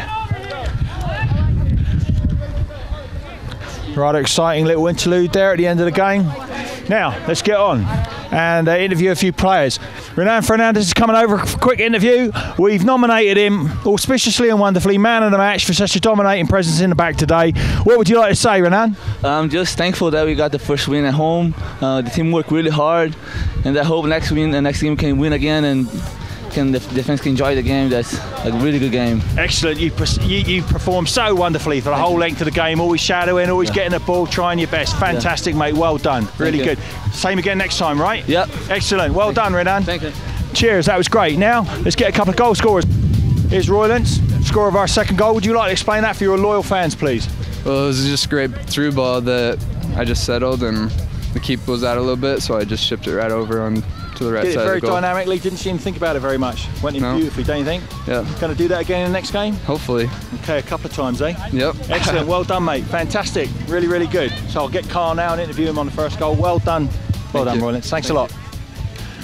Speaker 2: Rather exciting little interlude there at the end of the game. Now, let's get on and interview a few players. Renan Fernandez is coming over for a quick interview. We've nominated him auspiciously and wonderfully man of the match for such a dominating presence in the back today. What would you like to say, Renan?
Speaker 8: I'm just thankful that we got the first win at home. The team worked really hard, and I hope next game we can win again and defense can enjoy the game. That's a really good game.
Speaker 2: Excellent. You performed so wonderfully for the whole length of the game. Always shadowing, always getting the ball, trying your best. Fantastic, mate. Well done. Really good. Same again next time, right?
Speaker 8: Yep.
Speaker 2: Excellent. Well done, Renan.
Speaker 8: Thank you.
Speaker 2: Cheers. That was great. Now let's get a couple of goal scorers. Here's Roylance, scorer of our second goal. Would you like to explain that for your loyal fans, please?
Speaker 9: Well, it was just a great through ball that I just settled, and the keeper was out a little bit, so I just shipped it right over on to the right
Speaker 2: Did
Speaker 9: side
Speaker 2: it very
Speaker 9: of the goal.
Speaker 2: dynamically, didn't seem to think about it very much. Went in beautifully, don't you think?
Speaker 9: Yeah.
Speaker 2: Going to do that again in the next game?
Speaker 9: Hopefully.
Speaker 2: Okay, a couple of times, eh?
Speaker 9: Yep.
Speaker 2: Excellent, well done, mate. Fantastic, really, really good. So I'll get Carl now and interview him on the first goal. Well done. Well done, Roylance. Thanks a lot.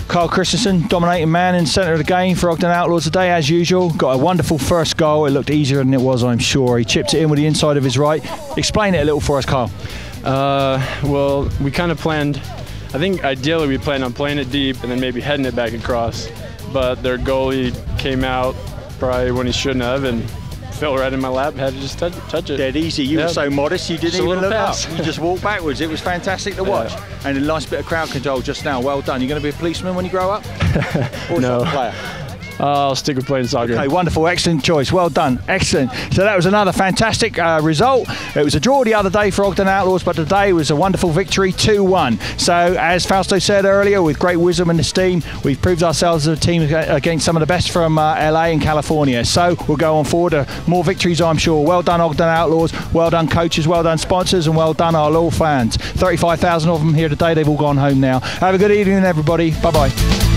Speaker 2: Carl Christensen, dominating man in the centre of the game for Ogden Outlaws today, as usual. Got a wonderful first goal. It looked easier than it was, I'm sure. He chipped it in with the inside of his right. Explain it a little for us, Carl.
Speaker 10: Well, we kind of planned, I think ideally we planned on playing it deep and then maybe heading it back across. But their goalie came out probably when he shouldn't have and fell right in my lap, had to just touch it.
Speaker 2: Dead easy. You were so modest, you didn't even look up. You just walked backwards. It was fantastic to watch. And a nice bit of crowd control just now. Well done. You're going to be a policeman when you grow up? Or
Speaker 10: no.
Speaker 2: a player?
Speaker 10: I'll stick with playing soccer.
Speaker 2: Okay, wonderful, excellent choice, well done, excellent. So that was another fantastic result. It was a draw the other day for Ogden Outlaws, but today was a wonderful victory, 2-1. So as Fausto said earlier, with great wisdom and esteem, we've proved ourselves as a team against some of the best from LA and California. So we'll go on forward to more victories, I'm sure. Well done, Ogden Outlaws, well done, coaches, well done, sponsors, and well done, our loyal fans. 35,000 of them here today, they've all gone home now. Have a good evening, everybody. Bye-bye.